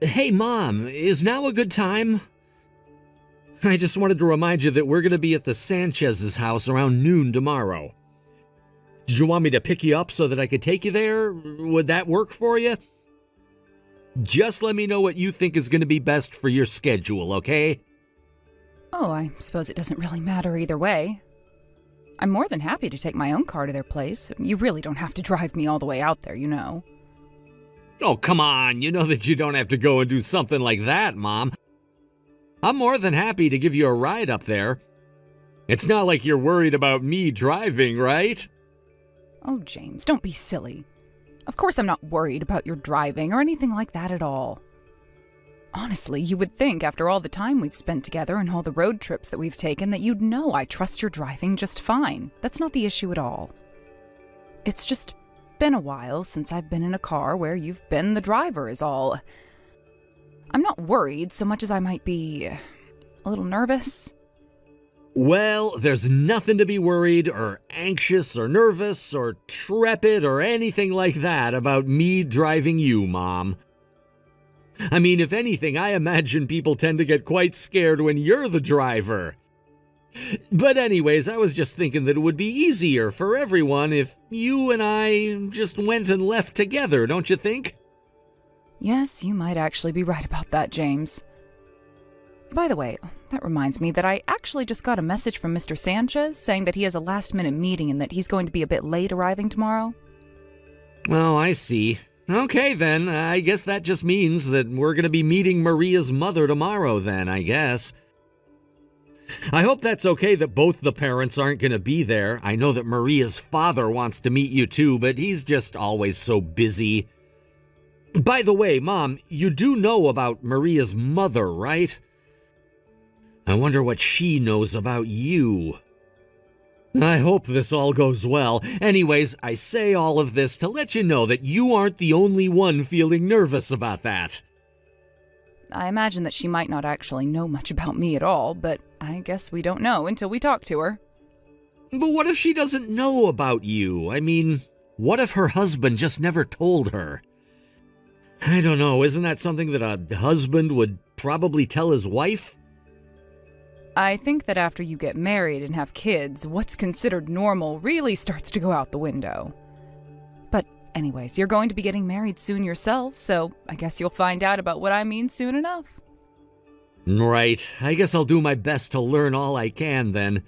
Hey, Mom, is now a good time? I just wanted to remind you that we're going to be at the Sanchez's house around noon tomorrow. Did you want me to pick you up so that I could take you there? Would that work for you? Just let me know what you think is going to be best for your schedule, okay? Oh, I suppose it doesn't really matter either way. I'm more than happy to take my own car to their place. You really don't have to drive me all the way out there, you know. Oh, come on. You know that you don't have to go and do something like that, Mom. I'm more than happy to give you a ride up there. It's not like you're worried about me driving, right? Oh, James, don't be silly. Of course I'm not worried about your driving or anything like that at all. Honestly, you would think after all the time we've spent together and all the road trips that we've taken that you'd know I trust your driving just fine. That's not the issue at all. It's just been a while since I've been in a car where you've been the driver is all. I'm not worried so much as I might be a little nervous. Well, there's nothing to be worried or anxious or nervous or trepid or anything like that about me driving you, Mom. I mean, if anything, I imagine people tend to get quite scared when you're the driver. But anyways, I was just thinking that it would be easier for everyone if you and I just went and left together, don't you think? Yes, you might actually be right about that, James. By the way, that reminds me that I actually just got a message from Mr. Sanchez saying that he has a last-minute meeting and that he's going to be a bit late arriving tomorrow. Oh, I see. Okay, then. I guess that just means that we're going to be meeting Maria's mother tomorrow, then, I guess. I hope that's okay that both the parents aren't going to be there. I know that Maria's father wants to meet you too, but he's just always so busy. By the way, Mom, you do know about Maria's mother, right? I wonder what she knows about you. I hope this all goes well. Anyways, I say all of this to let you know that you aren't the only one feeling nervous about that. I imagine that she might not actually know much about me at all, but I guess we don't know until we talk to her. But what if she doesn't know about you? I mean, what if her husband just never told her? I don't know, isn't that something that a husband would probably tell his wife? I think that after you get married and have kids, what's considered normal really starts to go out the window. But anyways, you're going to be getting married soon yourself, so I guess you'll find out about what I mean soon enough. Right, I guess I'll do my best to learn all I can then.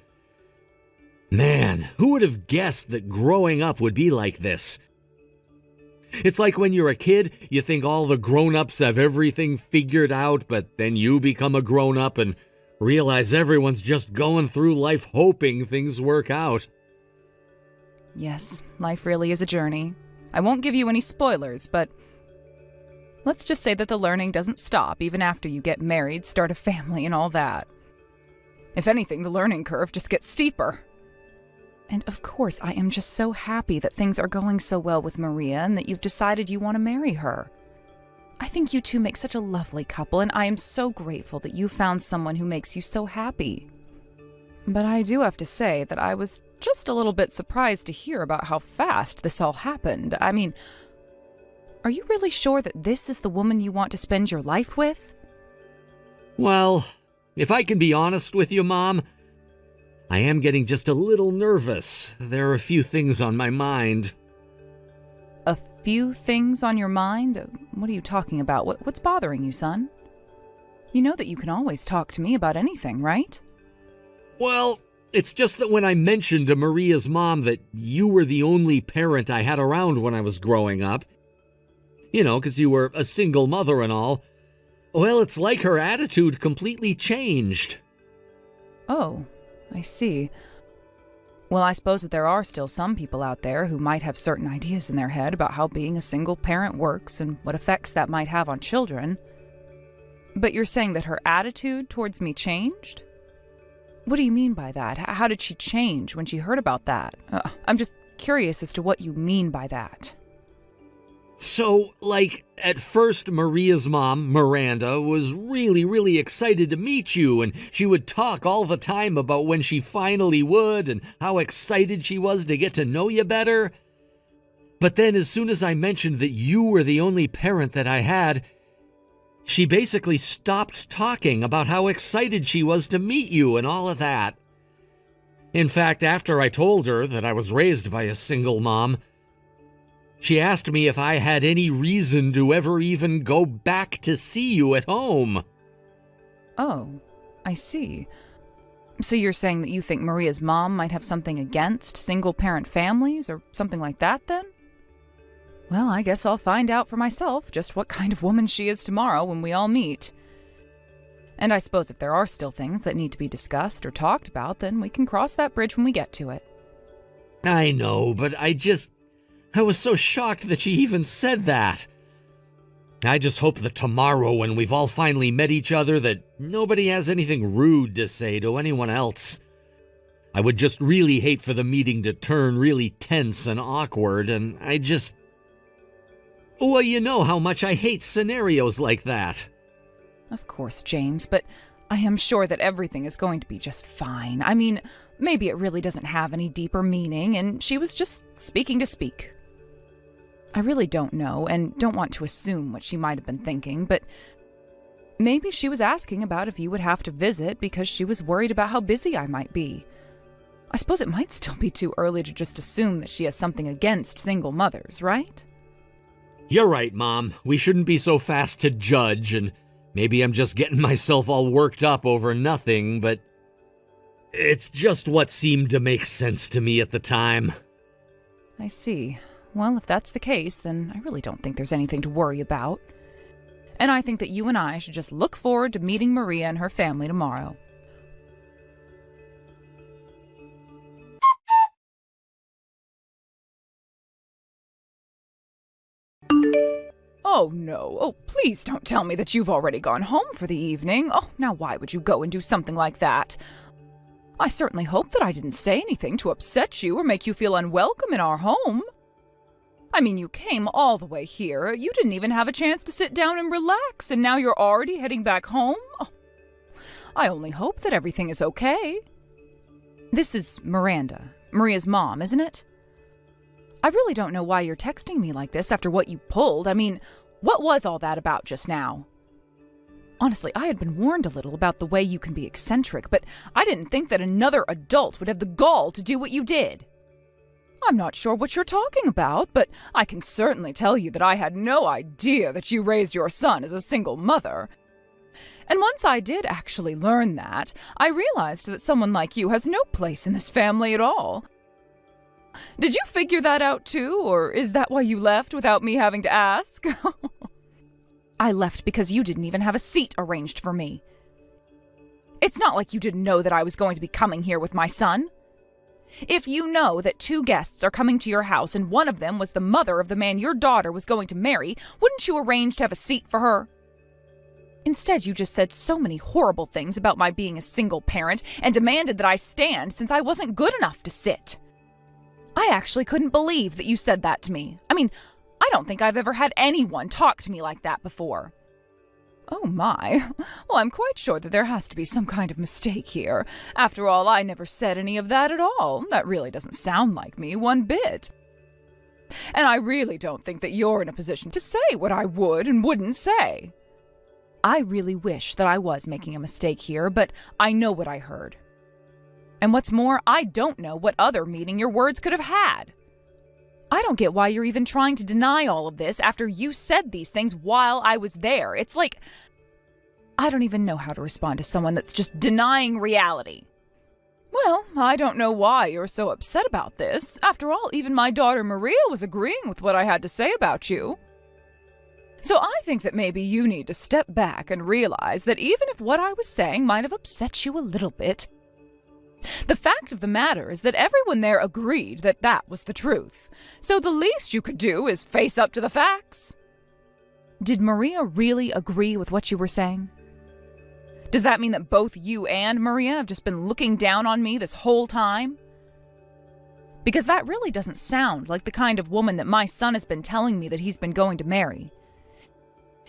Man, who would have guessed that growing up would be like this? It's like when you're a kid, you think all the grown-ups have everything figured out, but then you become a grown-up and realize everyone's just going through life hoping things work out. Yes, life really is a journey. I won't give you any spoilers, but let's just say that the learning doesn't stop even after you get married, start a family, and all that. If anything, the learning curve just gets steeper. And of course, I am just so happy that things are going so well with Maria and that you've decided you want to marry her. I think you two make such a lovely couple, and I am so grateful that you found someone who makes you so happy. But I do have to say that I was just a little bit surprised to hear about how fast this all happened. I mean, are you really sure that this is the woman you want to spend your life with? Well, if I can be honest with you, Mom, I am getting just a little nervous. There are a few things on my mind. A few things on your mind? What are you talking about? What's bothering you, son? You know that you can always talk to me about anything, right? Well, it's just that when I mentioned to Maria's mom that you were the only parent I had around when I was growing up, you know, because you were a single mother and all, well, it's like her attitude completely changed. Oh, I see. Well, I suppose that there are still some people out there who might have certain ideas in their head about how being a single parent works and what effects that might have on children. But you're saying that her attitude towards me changed? What do you mean by that? How did she change when she heard about that? I'm just curious as to what you mean by that. So, at first Maria's mom, Miranda, was really excited to meet you, and she would talk all the time about when she finally would and how excited she was to get to know you better. But then as soon as I mentioned that you were the only parent that I had, She basically stopped talking about how excited she was to meet you and all of that. In fact, after I told her that I was raised by a single mom, she asked me if I had any reason to ever even go back to see you at home. Oh, I see. So you're saying that you think Maria's mom might have something against single-parent families or something like that, then? Well, I guess I'll find out for myself just what kind of woman she is tomorrow when we all meet. And I suppose if there are still things that need to be discussed or talked about, then we can cross that bridge when we get to it. I know, but I was so shocked that she even said that. I just hope that tomorrow, when we've all finally met each other, that nobody has anything rude to say to anyone else. I would just really hate for the meeting to turn really tense and awkward, and well, you know how much I hate scenarios like that. Of course, James, but I am sure that everything is going to be just fine. I mean, maybe it really doesn't have any deeper meaning, and she was just speaking to speak. I really don't know, and don't want to assume what she might have been thinking, but maybe she was asking about if you would have to visit because she was worried about how busy I might be. I suppose it might still be too early to just assume that she has something against single mothers, right? You're right, Mom. We shouldn't be so fast to judge, and maybe I'm just getting myself all worked up over nothing, but it's just what seemed to make sense to me at the time. I see. Well, if that's the case, then I really don't think there's anything to worry about. And I think that you and I should just look forward to meeting Maria and her family tomorrow. Oh, no. Oh, please don't tell me that you've already gone home for the evening. Oh, now why would you go and do something like that? I certainly hope that I didn't say anything to upset you or make you feel unwelcome in our home. I mean, you came all the way here. You didn't even have a chance to sit down and relax, and now you're already heading back home? Oh, I only hope that everything is okay. This is Miranda, Maria's mom, isn't it? I really don't know why you're texting me like this after what you pulled. I mean, what was all that about just now? Honestly, I had been warned a little about the way you can be eccentric, but I didn't think that another adult would have the gall to do what you did. I'm not sure what you're talking about, but I can certainly tell you that I had no idea that you raised your son as a single mother. And once I did actually learn that, I realized that someone like you has no place in this family at all. Did you figure that out too, or is that why you left without me having to ask? I left because you didn't even have a seat arranged for me. It's not like you didn't know that I was going to be coming here with my son. If you know that 2 guests are coming to your house and one of them was the mother of the man your daughter was going to marry, wouldn't you arrange to have a seat for her? Instead, you just said so many horrible things about my being a single parent and demanded that I stand since I wasn't good enough to sit. I actually couldn't believe that you said that to me. I mean, I don't think I've ever had anyone talk to me like that before. Oh my. Well, I'm quite sure that there has to be some kind of mistake here. After all, I never said any of that at all. That really doesn't sound like me one bit. And I really don't think that you're in a position to say what I would and wouldn't say. I really wish that I was making a mistake here, but I know what I heard. And what's more, I don't know what other meaning your words could have had. I don't get why you're even trying to deny all of this after you said these things while I was there. It's like, I don't even know how to respond to someone that's just denying reality. Well, I don't know why you're so upset about this. After all, even my daughter Maria was agreeing with what I had to say about you. So I think that maybe you need to step back and realize that even if what I was saying might have upset you a little bit, the fact of the matter is that everyone there agreed that that was the truth. So the least you could do is face up to the facts. Did Maria really agree with what you were saying? Does that mean that both you and Maria have just been looking down on me this whole time? Because that really doesn't sound like the kind of woman that my son has been telling me that he's been going to marry.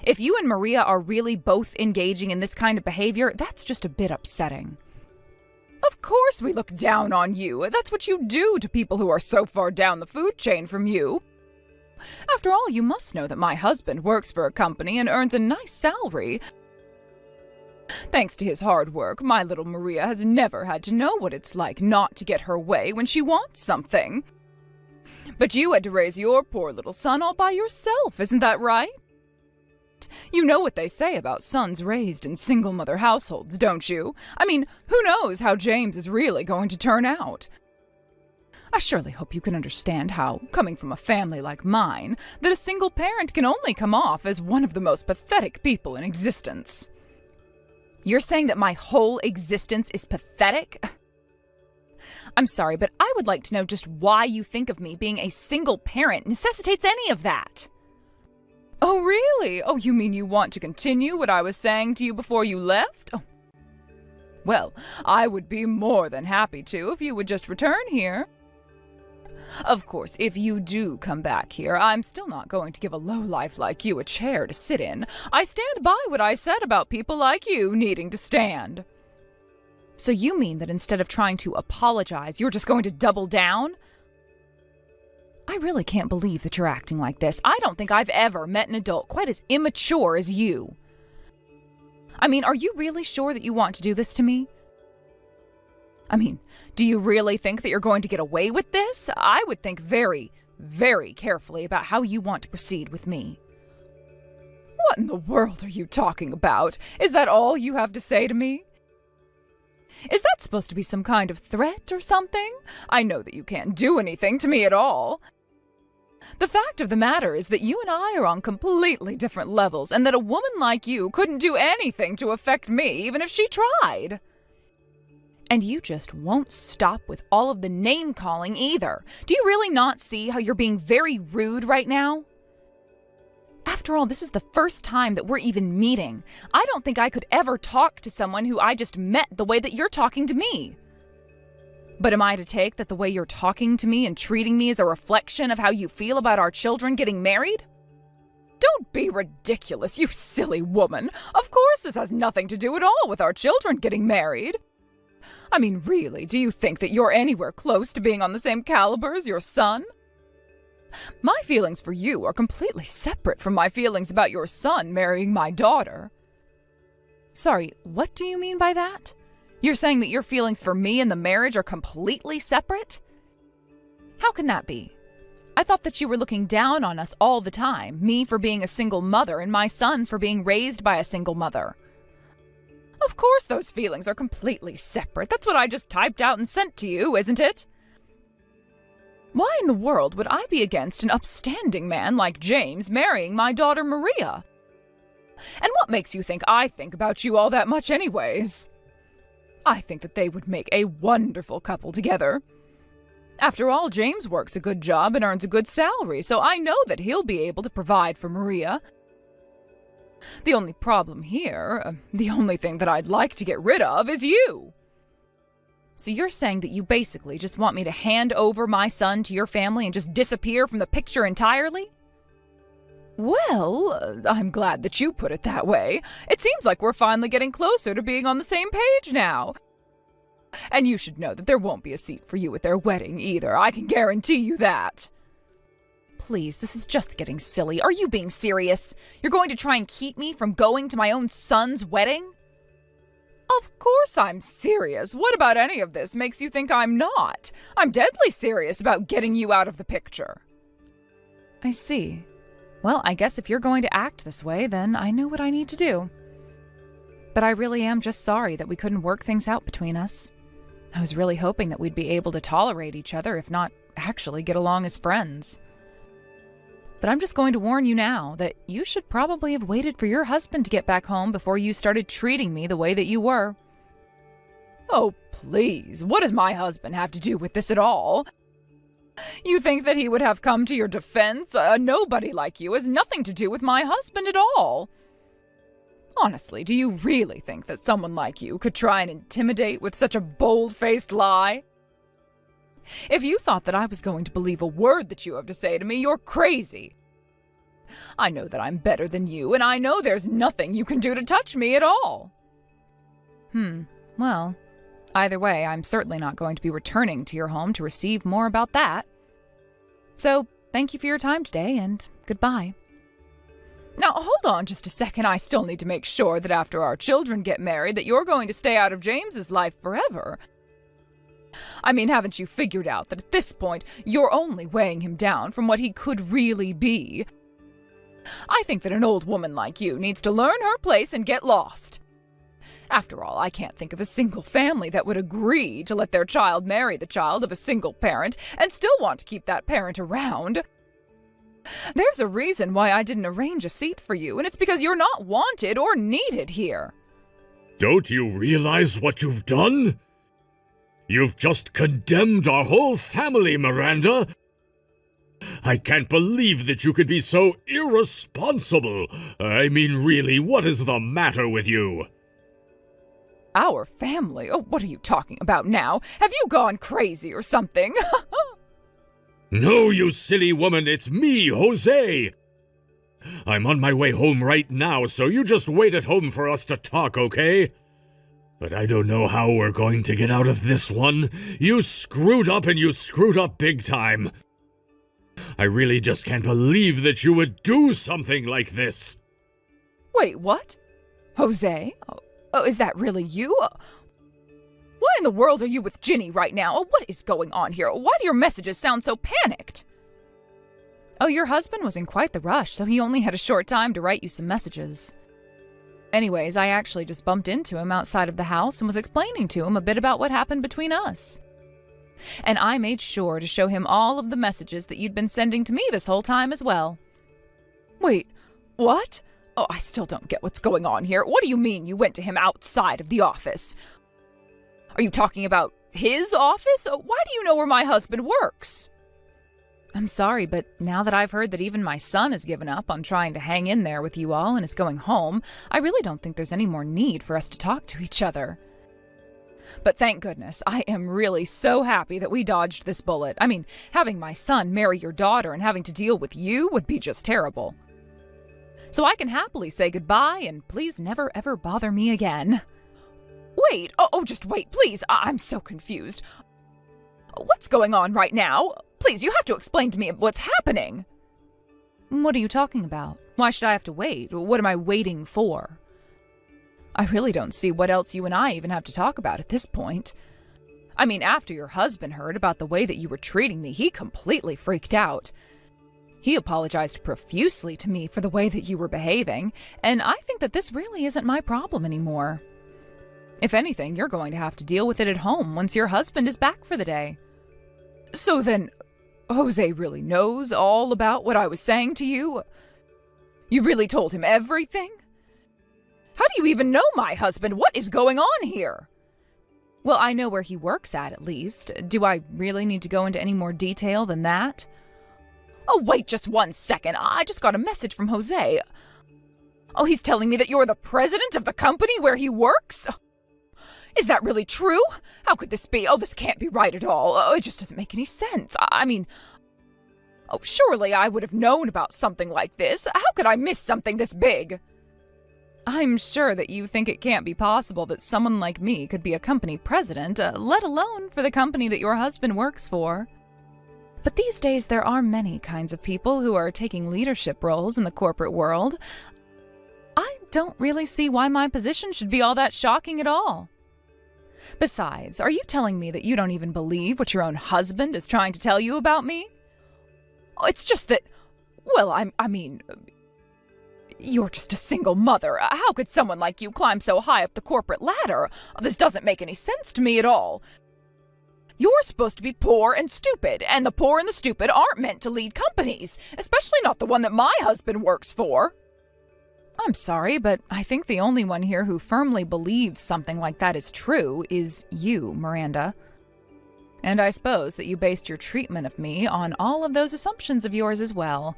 If you and Maria are really both engaging in this kind of behavior, that's just a bit upsetting. Of course we look down on you. That's what you do to people who are so far down the food chain from you. After all, you must know that my husband works for a company and earns a nice salary. Thanks to his hard work, my little Maria has never had to know what it's like not to get her way when she wants something. But you had to raise your poor little son all by yourself, isn't that right? You know what they say about sons raised in single-mother households, don't you? I mean, who knows how James is really going to turn out? I surely hope you can understand how, coming from a family like mine, that a single parent can only come off as one of the most pathetic people in existence. You're saying that my whole existence is pathetic? I'm sorry, but I would like to know just why you think of me being a single parent necessitates any of that. Oh, really? Oh, you mean you want to continue what I was saying to you before you left? Oh. Well, I would be more than happy to if you would just return here. Of course, if you do come back here, I'm still not going to give a lowlife like you a chair to sit in. I stand by what I said about people like you needing to stand. So you mean that instead of trying to apologize, you're just going to double down? I really can't believe that you're acting like this. I don't think I've ever met an adult quite as immature as you. I mean, are you really sure that you want to do this to me? I mean, do you really think that you're going to get away with this? I would think very, very carefully about how you want to proceed with me. What in the world are you talking about? Is that all you have to say to me? Is that supposed to be some kind of threat or something? I know that you can't do anything to me at all. The fact of the matter is that you and I are on completely different levels, and that a woman like you couldn't do anything to affect me, even if she tried. And you just won't stop with all of the name-calling either. Do you really not see how you're being very rude right now? After all, this is the first time that we're even meeting. I don't think I could ever talk to someone who I just met the way that you're talking to me. But am I to take that the way you're talking to me and treating me is a reflection of how you feel about our children getting married? Don't be ridiculous, you silly woman. Of course this has nothing to do at all with our children getting married. I mean, really, do you think that you're anywhere close to being on the same caliber as your son? My feelings for you are completely separate from my feelings about your son marrying my daughter. Sorry, what do you mean by that? You're saying that your feelings for me and the marriage are completely separate? How can that be? I thought that you were looking down on us all the time, me for being a single mother and my son for being raised by a single mother. Of course those feelings are completely separate. That's what I just typed out and sent to you, isn't it? Why in the world would I be against an upstanding man like James marrying my daughter Maria? And what makes you think I think about you all that much anyways? I think that they would make a wonderful couple together. After all, James works a good job and earns a good salary, so I know that he'll be able to provide for Maria. The only problem here, the only thing that I'd like to get rid of, is you. So you're saying that you basically just want me to hand over my son to your family and just disappear from the picture entirely? Well, I'm glad that you put it that way. It seems like we're finally getting closer to being on the same page now. And you should know that there won't be a seat for you at their wedding either. I can guarantee you that. Please, this is just getting silly. Are you being serious? You're going to try and keep me from going to my own son's wedding? Of course I'm serious. What about any of this makes you think I'm not? I'm deadly serious about getting you out of the picture. I see. Well, I guess if you're going to act this way, then I know what I need to do. But I really am just sorry that we couldn't work things out between us. I was really hoping that we'd be able to tolerate each other, if not actually get along as friends. But I'm just going to warn you now that you should probably have waited for your husband to get back home before you started treating me the way that you were. Oh, please, what does my husband have to do with this at all? You think that he would have come to your defense? A nobody like you has nothing to do with my husband at all. Honestly, do you really think that someone like you could try and intimidate with such a bold-faced lie? If you thought that I was going to believe a word that you have to say to me, you're crazy. I know that I'm better than you, and I know there's nothing you can do to touch me at all. Well, either way, I'm certainly not going to be returning to your home to receive more about that. So, thank you for your time today, and goodbye. Now, hold on just a second. I still need to make sure that after our children get married that you're going to stay out of James's life forever. I mean, haven't you figured out that at this point you're only weighing him down from what he could really be? I think that an old woman like you needs to learn her place and get lost. After all, I can't think of a single family that would agree to let their child marry the child of a single parent and still want to keep that parent around. There's a reason why I didn't arrange a seat for you, and it's because you're not wanted or needed here. Don't you realize what you've done? You've just condemned our whole family, Miranda. I can't believe that you could be so irresponsible. I mean, really, what is the matter with you? Our family? Oh, what are you talking about now? Have you gone crazy or something? No, you silly woman, it's me, Jose. I'm on my way home right now, so you just wait at home for us to talk, okay? But I don't know how we're going to get out of this one. You screwed up, and you screwed up big time. I really just can't believe that you would do something like this. Wait, what? Jose? Oh, is that really you? Why in the world are you with Ginny right now? What is going on here? Why do your messages sound so panicked? Oh, your husband was in quite the rush, so he only had a short time to write you some messages. Anyways, I actually just bumped into him outside of the house and was explaining to him a bit about what happened between us. And I made sure to show him all of the messages that you'd been sending to me this whole time as well. Wait, what? Oh, I still don't get what's going on here. What do you mean you went to him outside of the office? Are you talking about his office? Why do you know where my husband works? I'm sorry, but now that I've heard that even my son has given up on trying to hang in there with you all and is going home, I really don't think there's any more need for us to talk to each other. But thank goodness, I am really so happy that we dodged this bullet. I mean, having my son marry your daughter and having to deal with you would be just terrible. So I can happily say goodbye and please never ever bother me again. Wait, just wait, please. I'm so confused. What's going on right now? Please, you have to explain to me what's happening. What are you talking about? Why should I have to wait? What am I waiting for? I really don't see what else you and I even have to talk about at this point. I mean, after your husband heard about the way that you were treating me, he completely freaked out. He apologized profusely to me for the way that you were behaving, and I think that this really isn't my problem anymore. If anything, you're going to have to deal with it at home once your husband is back for the day. So then, Jose really knows all about what I was saying to you? You really told him everything? How do you even know my husband? What is going on here? Well, I know where he works at least. Do I really need to go into any more detail than that? Oh, wait just 1 second. I just got a message from Jose. Oh, he's telling me that you're the president of the company where he works? Is that really true? How could this be? Oh, this can't be right at all. Oh, it just doesn't make any sense. I mean, surely I would have known about something like this. How could I miss something this big? I'm sure that you think it can't be possible that someone like me could be a company president, let alone for the company that your husband works for. But these days there are many kinds of people who are taking leadership roles in the corporate world. I don't really see why my position should be all that shocking at all. Besides, are you telling me that you don't even believe what your own husband is trying to tell you about me? Oh, it's just that, well, I mean, you're just a single mother. How could someone like you climb so high up the corporate ladder? This doesn't make any sense to me at all. You're supposed to be poor and stupid, and the poor and the stupid aren't meant to lead companies, especially not the one that my husband works for. I'm sorry, but I think the only one here who firmly believes something like that is true is you, Miranda. And I suppose that you based your treatment of me on all of those assumptions of yours as well.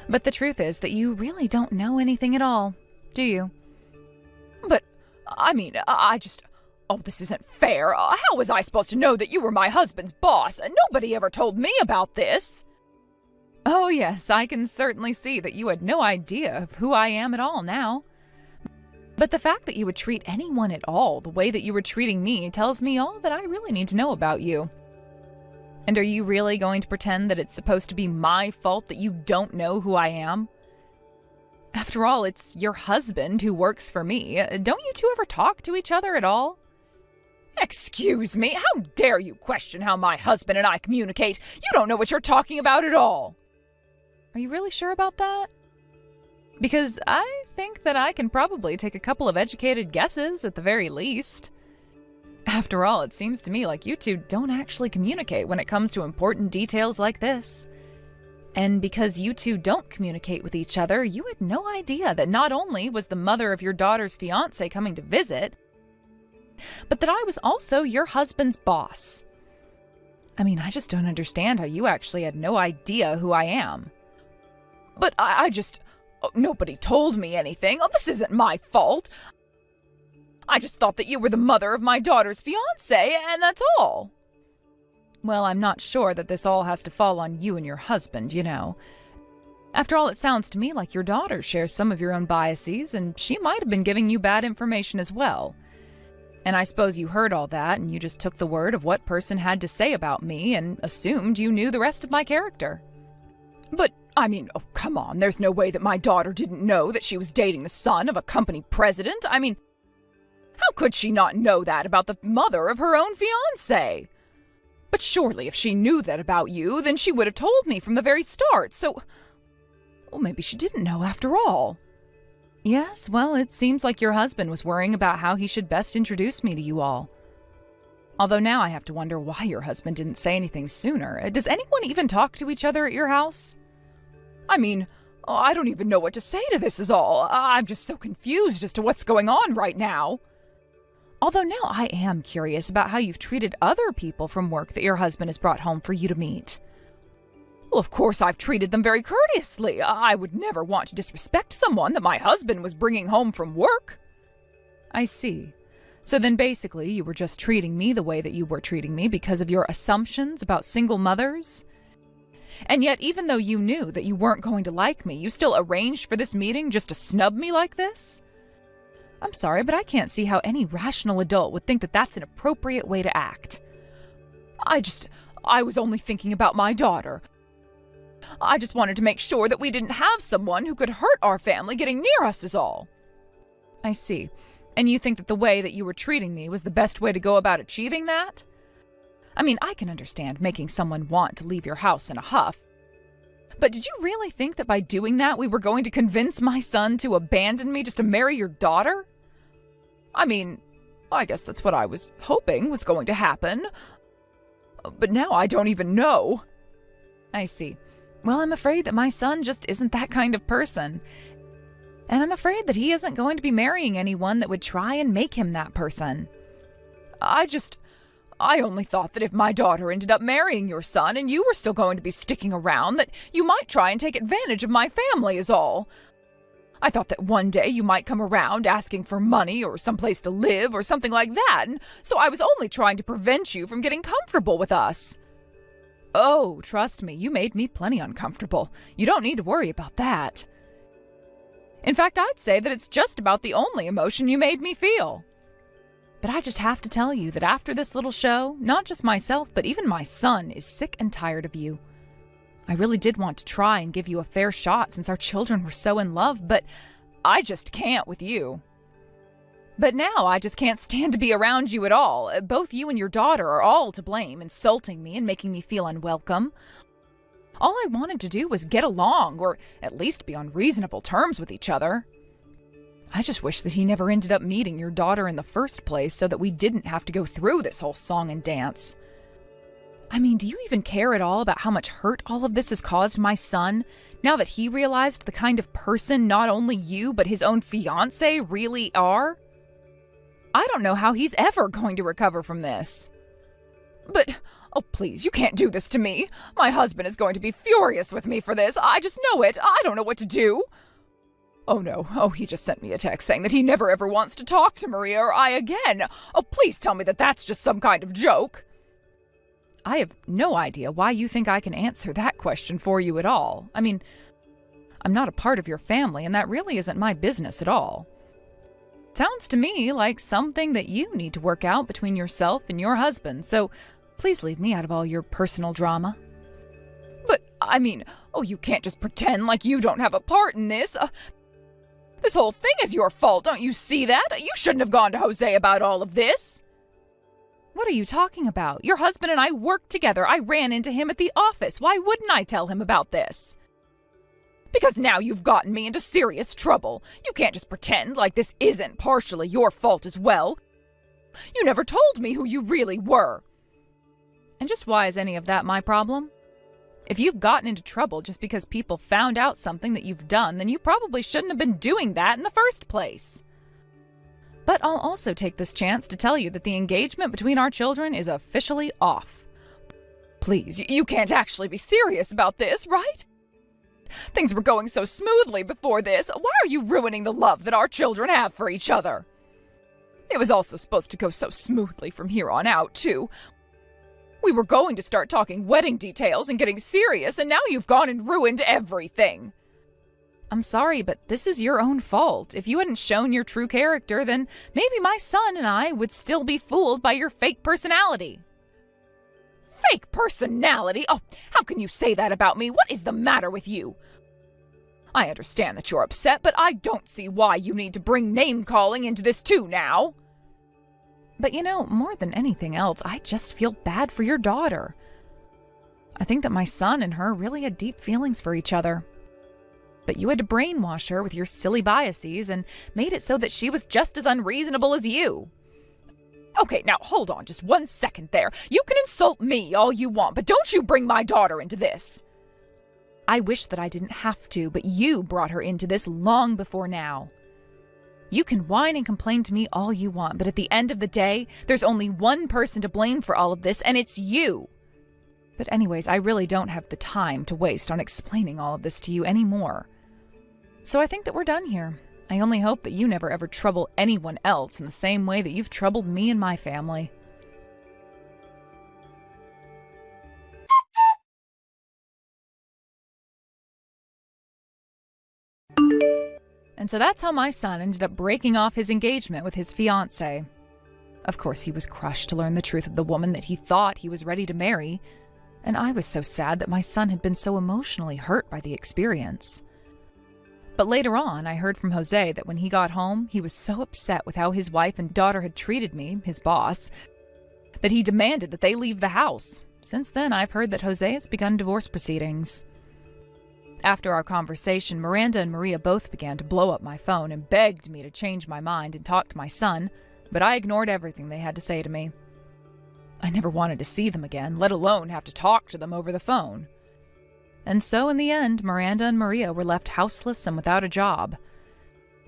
But the truth is that you really don't know anything at all, do you? But, I mean, this isn't fair. How was I supposed to know that you were my husband's boss? Nobody ever told me about this. Oh yes, I can certainly see that you had no idea of who I am at all now. But the fact that you would treat anyone at all the way that you were treating me tells me all that I really need to know about you. And are you really going to pretend that it's supposed to be my fault that you don't know who I am? After all, it's your husband who works for me. Don't you two ever talk to each other at all? Excuse me, how dare you question how my husband and I communicate? You don't know what you're talking about at all. Are you really sure about that? Because I think that I can probably take a couple of educated guesses at the very least. After all, it seems to me like you two don't actually communicate when it comes to important details like this. And because you two don't communicate with each other, you had no idea that not only was the mother of your daughter's fiancé coming to visit, but that I was also your husband's boss. I mean, I just don't understand how you actually had no idea who I am. But nobody told me anything. Oh, this isn't my fault. I just thought that you were the mother of my daughter's fiancé, and that's all. Well, I'm not sure that this all has to fall on you and your husband, you know. After all, it sounds to me like your daughter shares some of your own biases, and she might have been giving you bad information as well. And I suppose you heard all that, and you just took the word of what person had to say about me and assumed you knew the rest of my character. But, I mean, oh, come on, there's no way that my daughter didn't know that she was dating the son of a company president. I mean, how could she not know that about the mother of her own fiancé? But surely if she knew that about you, then she would have told me from the very start, so... Well, maybe she didn't know after all. Yes, well, it seems like your husband was worrying about how he should best introduce me to you all. Although now I have to wonder why your husband didn't say anything sooner. Does anyone even talk to each other at your house? I mean, I don't even know what to say to this is all. I'm just so confused as to what's going on right now. Although now I am curious about how you've treated other people from work that your husband has brought home for you to meet. Well, of course I've treated them very courteously. I would never want to disrespect someone that my husband was bringing home from work. I see. So then basically you were just treating me the way that you were treating me because of your assumptions about single mothers? And yet, even though you knew that you weren't going to like me, you still arranged for this meeting just to snub me like this? I'm sorry, but I can't see how any rational adult would think that that's an appropriate way to act. I was only thinking about my daughter. I just wanted to make sure that we didn't have someone who could hurt our family getting near us is all. I see. And you think that the way that you were treating me was the best way to go about achieving that? I mean, I can understand making someone want to leave your house in a huff. But did you really think that by doing that we were going to convince my son to abandon me just to marry your daughter? I mean, I guess that's what I was hoping was going to happen. But now I don't even know. I see. Well, I'm afraid that my son just isn't that kind of person. And I'm afraid that he isn't going to be marrying anyone that would try and make him that person. I only thought that if my daughter ended up marrying your son and you were still going to be sticking around, that you might try and take advantage of my family is all. I thought that one day you might come around asking for money or someplace to live or something like that, and so I was only trying to prevent you from getting comfortable with us. Oh, trust me, you made me plenty uncomfortable. You don't need to worry about that. In fact, I'd say that it's just about the only emotion you made me feel. But I just have to tell you that after this little show, not just myself, but even my son is sick and tired of you. I really did want to try and give you a fair shot since our children were so in love, but I just can't with you. But now I just can't stand to be around you at all. Both you and your daughter are all to blame, insulting me and making me feel unwelcome. All I wanted to do was get along, or at least be on reasonable terms with each other. I just wish that he never ended up meeting your daughter in the first place so that we didn't have to go through this whole song and dance. I mean, do you even care at all about how much hurt all of this has caused my son, now that he realized the kind of person not only you but his own fiancé really are? I don't know how he's ever going to recover from this. But, oh please, you can't do this to me. My husband is going to be furious with me for this. I just know it. I don't know what to do. Oh no, he just sent me a text saying that he never ever wants to talk to Maria or I again. Oh, please tell me that that's just some kind of joke. I have no idea why you think I can answer that question for you at all. I mean, I'm not a part of your family, and that really isn't my business at all. Sounds to me like something that you need to work out between yourself and your husband, so Please leave me out of all your personal drama. But, you can't just pretend like you don't have a part in this. This whole thing is your fault, don't you see that? You shouldn't have gone to Jose about all of this. What are you talking about? Your husband and I worked together. I ran into him at the office. Why wouldn't I tell him about this? Because now you've gotten me into serious trouble. You can't just pretend like this isn't partially your fault as well. You never told me who you really were. And just why is any of that my problem? If you've gotten into trouble just because people found out something that you've done, then you probably shouldn't have been doing that in the first place. But I'll also take this chance to tell you that the engagement between our children is officially off. Please, you can't actually be serious about this, right? Things were going so smoothly before this. Why are you ruining the love that our children have for each other? It was also supposed to go so smoothly from here on out, too. We were going to start talking wedding details and getting serious, and now you've gone and ruined everything. I'm sorry, but this is your own fault. If you hadn't shown your true character, then maybe my son and I would still be fooled by your fake personality. Fake personality? Oh, how can you say that about me? What is the matter with you? I understand that you're upset, but I don't see why you need to bring name-calling into this too now. But more than anything else, I just feel bad for your daughter. I think that my son and her really had deep feelings for each other. But you had to brainwash her with your silly biases and made it so that she was just as unreasonable as you. Okay, now hold on just 1 second there. You can insult me all you want, but don't you bring my daughter into this. I wish that I didn't have to, but you brought her into this long before now. You can whine and complain to me all you want, but at the end of the day, there's only one person to blame for all of this, and it's you. But anyways, I really don't have the time to waste on explaining all of this to you anymore. So I think that we're done here. I only hope that you never ever trouble anyone else in the same way that you've troubled me and my family. And so that's how my son ended up breaking off his engagement with his fiancée. Of course, he was crushed to learn the truth of the woman that he thought he was ready to marry, and I was so sad that my son had been so emotionally hurt by the experience. But later on, I heard from Jose that when he got home, he was so upset with how his wife and daughter had treated me, his boss, that he demanded that they leave the house. Since then, I've heard that Jose has begun divorce proceedings. After our conversation, Miranda and Maria both began to blow up my phone and begged me to change my mind and talk to my son, but I ignored everything they had to say to me. I never wanted to see them again, let alone have to talk to them over the phone. And so in the end, Miranda and Maria were left houseless and without a job.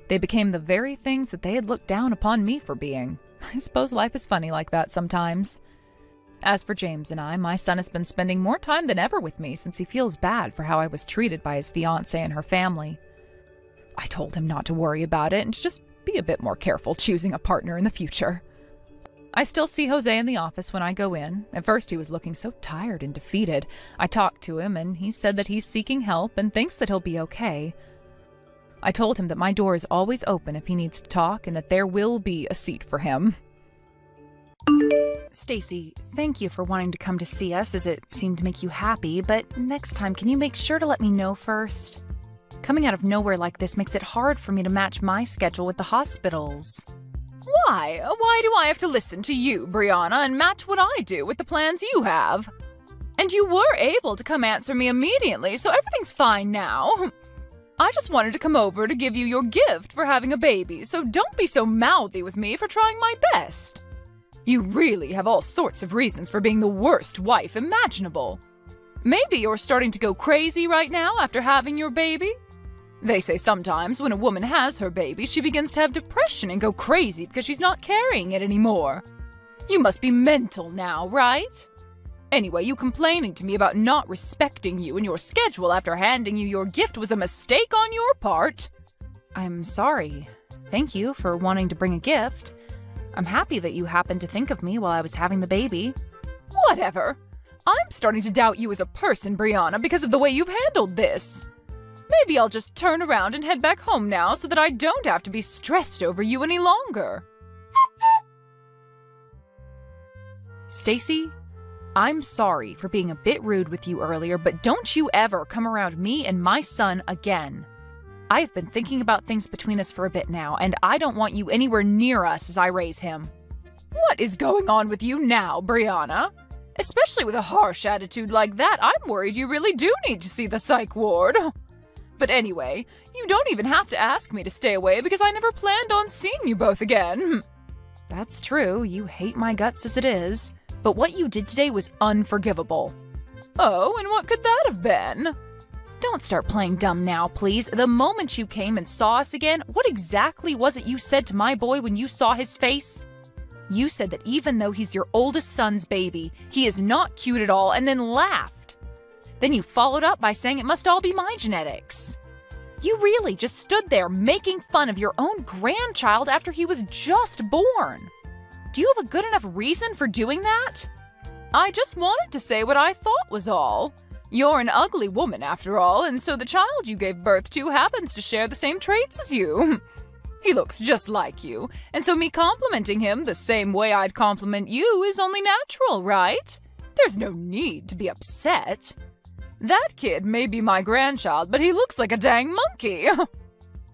They became the very things that they had looked down upon me for being. I suppose life is funny like that sometimes. As for James and I, my son has been spending more time than ever with me since he feels bad for how I was treated by his fiancée and her family. I told him not to worry about it and to just be a bit more careful choosing a partner in the future. I still see Jose in the office when I go in. At first he was looking so tired and defeated. I talked to him and he said that he's seeking help and thinks that he'll be okay. I told him that my door is always open if he needs to talk and that there will be a seat for him. Stacy, thank you for wanting to come to see us as it seemed to make you happy, but next time can you make sure to let me know first? Coming out of nowhere like this makes it hard for me to match my schedule with the hospital's. Why? Why do I have to listen to you, Brianna, and match what I do with the plans you have? And you were able to come answer me immediately, so everything's fine now. I just wanted to come over to give you your gift for having a baby, so don't be so mouthy with me for trying my best. You really have all sorts of reasons for being the worst wife imaginable. Maybe you're starting to go crazy right now after having your baby? They say sometimes when a woman has her baby, she begins to have depression and go crazy because she's not carrying it anymore. You must be mental now, right? Anyway, you complaining to me about not respecting you and your schedule after handing you your gift was a mistake on your part. I'm sorry. Thank you for wanting to bring a gift. I'm happy that you happened to think of me while I was having the baby. Whatever. I'm starting to doubt you as a person, Brianna, because of the way you've handled this. Maybe I'll just turn around and head back home now so that I don't have to be stressed over you any longer. Stacy, I'm sorry for being a bit rude with you earlier, but don't you ever come around me and my son again. I've been thinking about things between us for a bit now, and I don't want you anywhere near us as I raise him. What is going on with you now, Brianna? Especially with a harsh attitude like that, I'm worried you really do need to see the psych ward. But anyway, you don't even have to ask me to stay away because I never planned on seeing you both again. That's true, you hate my guts as it is. But what you did today was unforgivable. Oh, and what could that have been? Don't start playing dumb now, please. The moment you came and saw us again, what exactly was it you said to my boy when you saw his face? You said that even though he's your oldest son's baby, he is not cute at all, and then laughed. Then you followed up by saying it must all be my genetics. You really just stood there making fun of your own grandchild after he was just born. Do you have a good enough reason for doing that? I just wanted to say what I thought was all. You're an ugly woman after all, and so the child you gave birth to happens to share the same traits as you. He looks just like you, and so me complimenting him the same way I'd compliment you is only natural, right? There's no need to be upset. That kid may be my grandchild, but he looks like a dang monkey.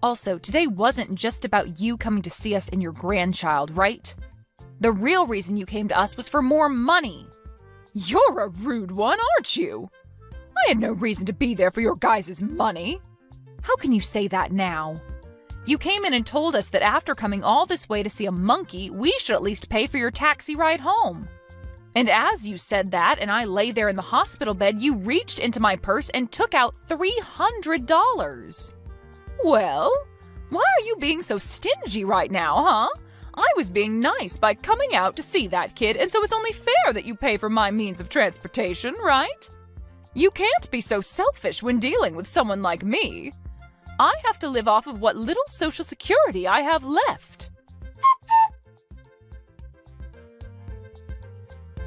Also, today wasn't just about you coming to see us and your grandchild, right? The real reason you came to us was for more money. You're a rude one, aren't you? I had no reason to be there for your guys' money. How can you say that now? You came in and told us that after coming all this way to see a monkey, we should at least pay for your taxi ride home. And as you said that and I lay there in the hospital bed, you reached into my purse and took out $300. Well, why are you being so stingy right now, huh? I was being nice by coming out to see that kid, and so it's only fair that you pay for my means of transportation, right? You can't be so selfish when dealing with someone like me. I have to live off of what little social security I have left.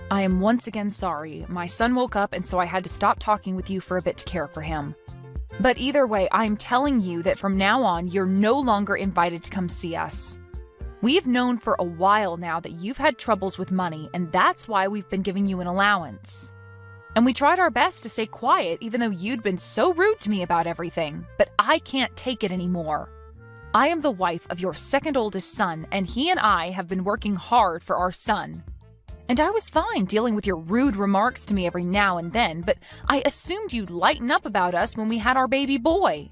I am once again sorry. My son woke up, and so I had to stop talking with you for a bit to care for him. But either way, I'm telling you that from now on, you're no longer invited to come see us. We've known for a while now that you've had troubles with money, and that's why we've been giving you an allowance. And we tried our best to stay quiet even though you'd been so rude to me about everything, but I can't take it anymore. I am the wife of your second oldest son, and he and I have been working hard for our son. And I was fine dealing with your rude remarks to me every now and then, but I assumed you'd lighten up about us when we had our baby boy.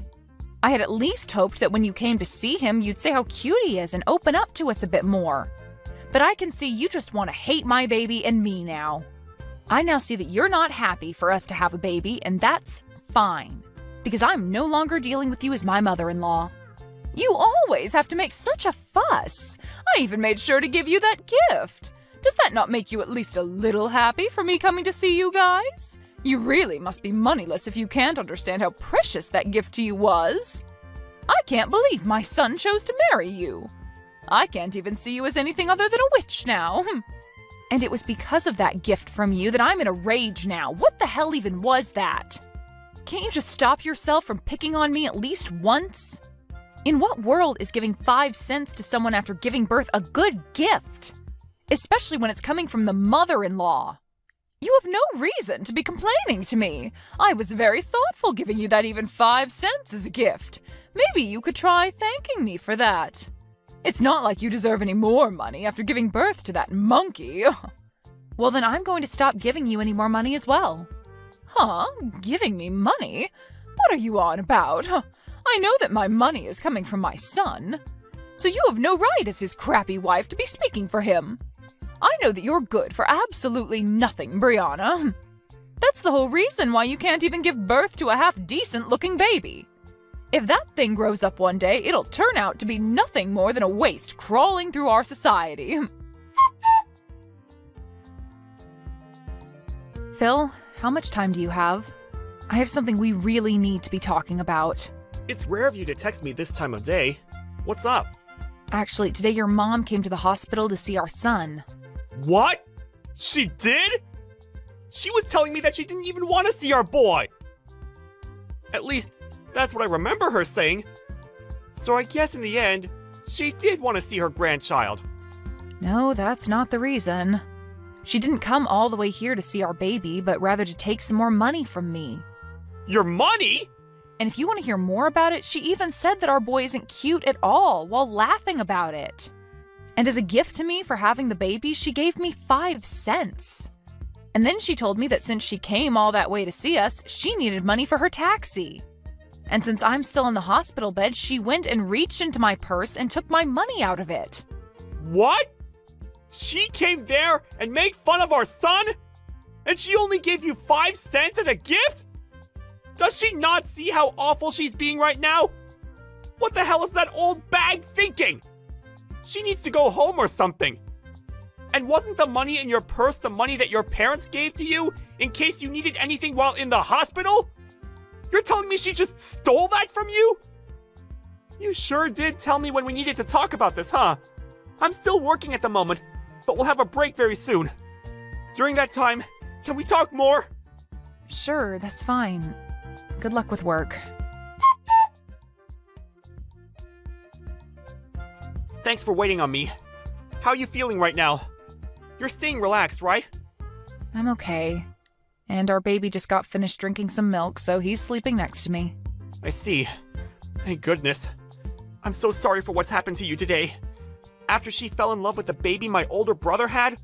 I had at least hoped that when you came to see him, you'd say how cute he is and open up to us a bit more. But I can see you just want to hate my baby and me now. I now see that you're not happy for us to have a baby, and that's fine, because I'm no longer dealing with you as my mother-in-law. You always have to make such a fuss. I even made sure to give you that gift. Does that not make you at least a little happy for me coming to see you guys? You really must be moneyless if you can't understand how precious that gift to you was. I can't believe my son chose to marry you. I can't even see you as anything other than a witch now. And it was because of that gift from you that I'm in a rage now. What the hell even was that? Can't you just stop yourself from picking on me at least once? In what world is giving 5 cents to someone after giving birth a good gift? Especially when it's coming from the mother-in-law. You have no reason to be complaining to me. I was very thoughtful giving you that even 5 cents as a gift. Maybe you could try thanking me for that. It's not like you deserve any more money after giving birth to that monkey. Well, then I'm going to stop giving you any more money as well. Huh? Giving me money? What are you on about? I know that my money is coming from my son. So you have no right as his crappy wife to be speaking for him. I know that you're good for absolutely nothing, Brianna. That's the whole reason why you can't even give birth to a half-decent-looking baby. If that thing grows up one day, it'll turn out to be nothing more than a waste crawling through our society. Phil, how much time do you have? I have something we really need to be talking about. It's rare of you to text me this time of day. What's up? Actually, today your mom came to the hospital to see our son. What? She did? She was telling me that she didn't even want to see our boy. At least, that's what I remember her saying. So I guess in the end, she did want to see her grandchild. No, that's not the reason. She didn't come all the way here to see our baby, but rather to take some more money from me. Your money? And if you want to hear more about it, she even said that our boy isn't cute at all while laughing about it. And as a gift to me for having the baby, she gave me 5 cents. And then she told me that since she came all that way to see us, she needed money for her taxi. And since I'm still in the hospital bed, she went and reached into my purse and took my money out of it. What? She came there and made fun of our son? And she only gave you 5 cents as a gift? Does she not see how awful she's being right now? What the hell is that old bag thinking? She needs to go home or something. And wasn't the money in your purse the money that your parents gave to you in case you needed anything while in the hospital? You're telling me she just stole that from you? You sure did tell me when we needed to talk about this, huh? I'm still working at the moment, but we'll have a break very soon. During that time, can we talk more? Sure, that's fine. Good luck with work. Thanks for waiting on me. How are you feeling right now? You're staying relaxed, right? I'm okay. And our baby just got finished drinking some milk, so he's sleeping next to me. I see. Thank goodness. I'm so sorry for what's happened to you today. After she fell in love with the baby my older brother had,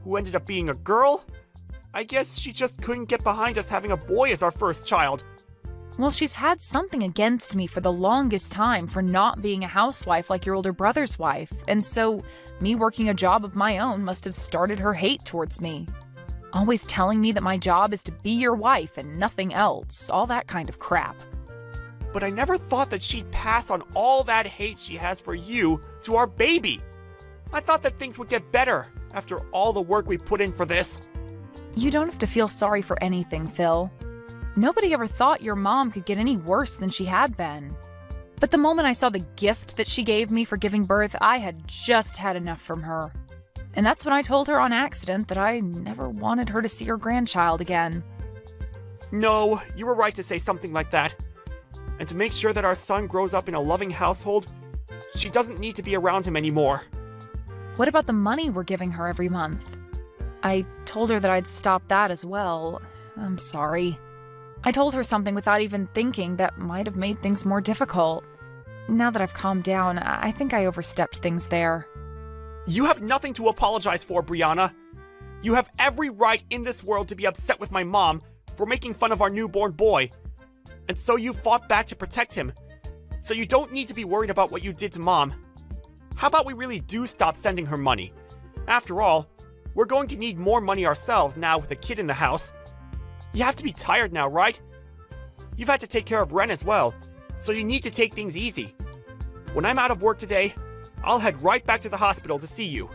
who ended up being a girl, I guess she just couldn't get behind us having a boy as our first child. Well, she's had something against me for the longest time for not being a housewife like your older brother's wife, and so me working a job of my own must have started her hate towards me. Always telling me that my job is to be your wife and nothing else, all that kind of crap. But I never thought that she'd pass on all that hate she has for you to our baby. I thought that things would get better after all the work we put in for this. You don't have to feel sorry for anything, Phil. Nobody ever thought your mom could get any worse than she had been. But the moment I saw the gift that she gave me for giving birth, I had just had enough from her. And that's when I told her on accident that I never wanted her to see her grandchild again. No, you were right to say something like that. And to make sure that our son grows up in a loving household, she doesn't need to be around him anymore. What about the money we're giving her every month? I told her that I'd stop that as well. I'm sorry. I told her something without even thinking that might have made things more difficult. Now that I've calmed down, I think I overstepped things there. You have nothing to apologize for, Brianna. You have every right in this world to be upset with my mom for making fun of our newborn boy. And so you fought back to protect him. So you don't need to be worried about what you did to Mom. How about we really do stop sending her money? After all, we're going to need more money ourselves now with a kid in the house. You have to be tired now, right? You've had to take care of Ren as well, so you need to take things easy. When I'm out of work today, I'll head right back to the hospital to see you.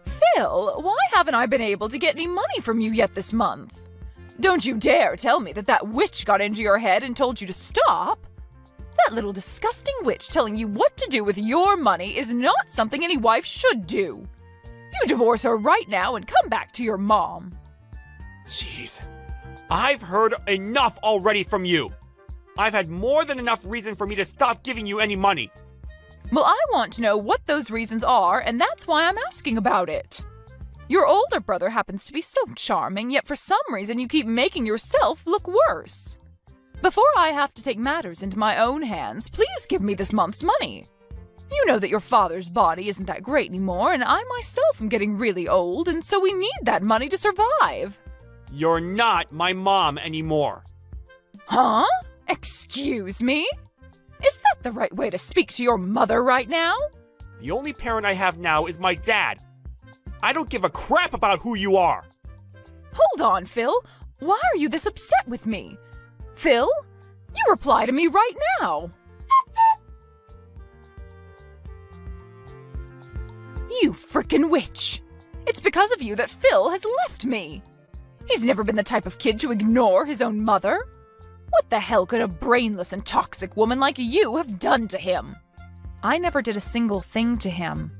Phil, why haven't I been able to get any money from you yet this month? Don't you dare tell me that that witch got into your head and told you to stop. That little disgusting witch telling you what to do with your money is not something any wife should do. You divorce her right now and come back to your mom. Jeez, I've heard enough already from you. I've had more than enough reason for me to stop giving you any money. Well, I want to know what those reasons are, and that's why I'm asking about it. Your older brother happens to be so charming, yet for some reason you keep making yourself look worse. Before I have to take matters into my own hands, please give me this month's money. You know that your father's body isn't that great anymore, and I myself am getting really old, and so we need that money to survive. You're not my mom anymore. Huh? Excuse me? Is that the right way to speak to your mother right now? The only parent I have now is my dad. I don't give a crap about who you are. Hold on, Phil. Why are you this upset with me? Phil, you reply to me right now. You frickin' witch. It's because of you that Phil has left me. He's never been the type of kid to ignore his own mother. What the hell could a brainless and toxic woman like you have done to him? I never did a single thing to him.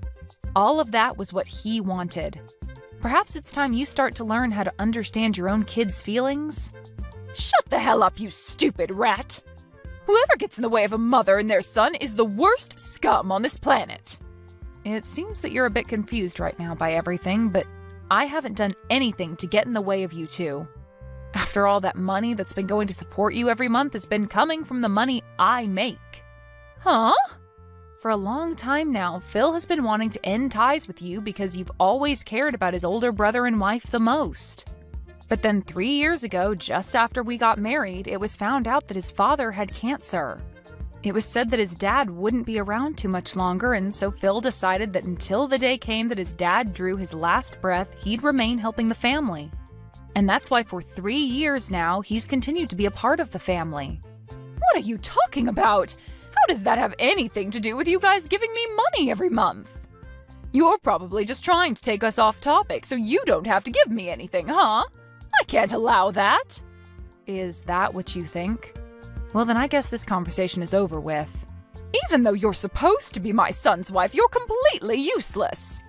All of that was what he wanted. Perhaps it's time you start to learn how to understand your own kids' feelings. Shut the hell up, you stupid rat. Whoever gets in the way of a mother and their son is the worst scum on this planet. It seems that you're a bit confused right now by everything, but I haven't done anything to get in the way of you two. After all, that money that's been going to support you every month has been coming from the money I make. Huh? For a long time now, Phil has been wanting to end ties with you because you've always cared about his older brother and wife the most. But then 3 years ago, just after we got married, it was found out that his father had cancer. It was said that his dad wouldn't be around too much longer, and so Phil decided that until the day came that his dad drew his last breath, he'd remain helping the family. And that's why for 3 years now, he's continued to be a part of the family. What are you talking about? How does that have anything to do with you guys giving me money every month? You're probably just trying to take us off topic so you don't have to give me anything, huh? I can't allow that. Is that what you think? Well, then I guess this conversation is over with. Even though you're supposed to be my son's wife, you're completely useless.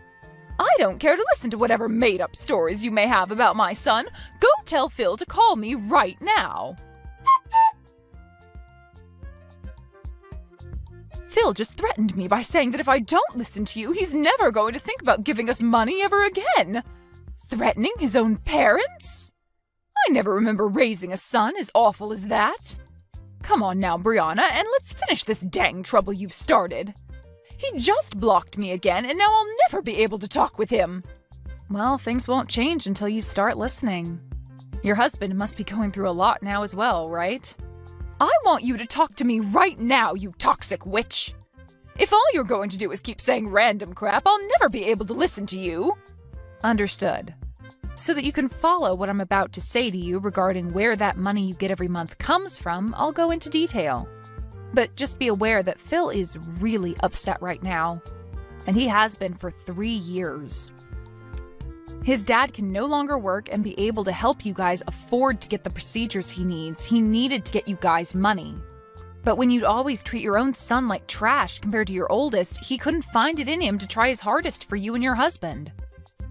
I don't care to listen to whatever made-up stories you may have about my son. Go tell Phil to call me right now. Phil just threatened me by saying that if I don't listen to you, he's never going to think about giving us money ever again. Threatening his own parents? I never remember raising a son as awful as that. Come on now, Brianna, and let's finish this dang trouble you've started. He just blocked me again, and now I'll never be able to talk with him. Well, things won't change until you start listening. Your husband must be going through a lot now as well, right? I want you to talk to me right now, you toxic witch. If all you're going to do is keep saying random crap, I'll never be able to listen to you. Understood. So that you can follow what I'm about to say to you regarding where that money you get every month comes from, I'll go into detail. But just be aware that Phil is really upset right now. And he has been for 3 years. His dad can no longer work and be able to help you guys afford to get the procedures he needs. He needed to get you guys money. But when you'd always treat your own son like trash compared to your oldest, he couldn't find it in him to try his hardest for you and your husband.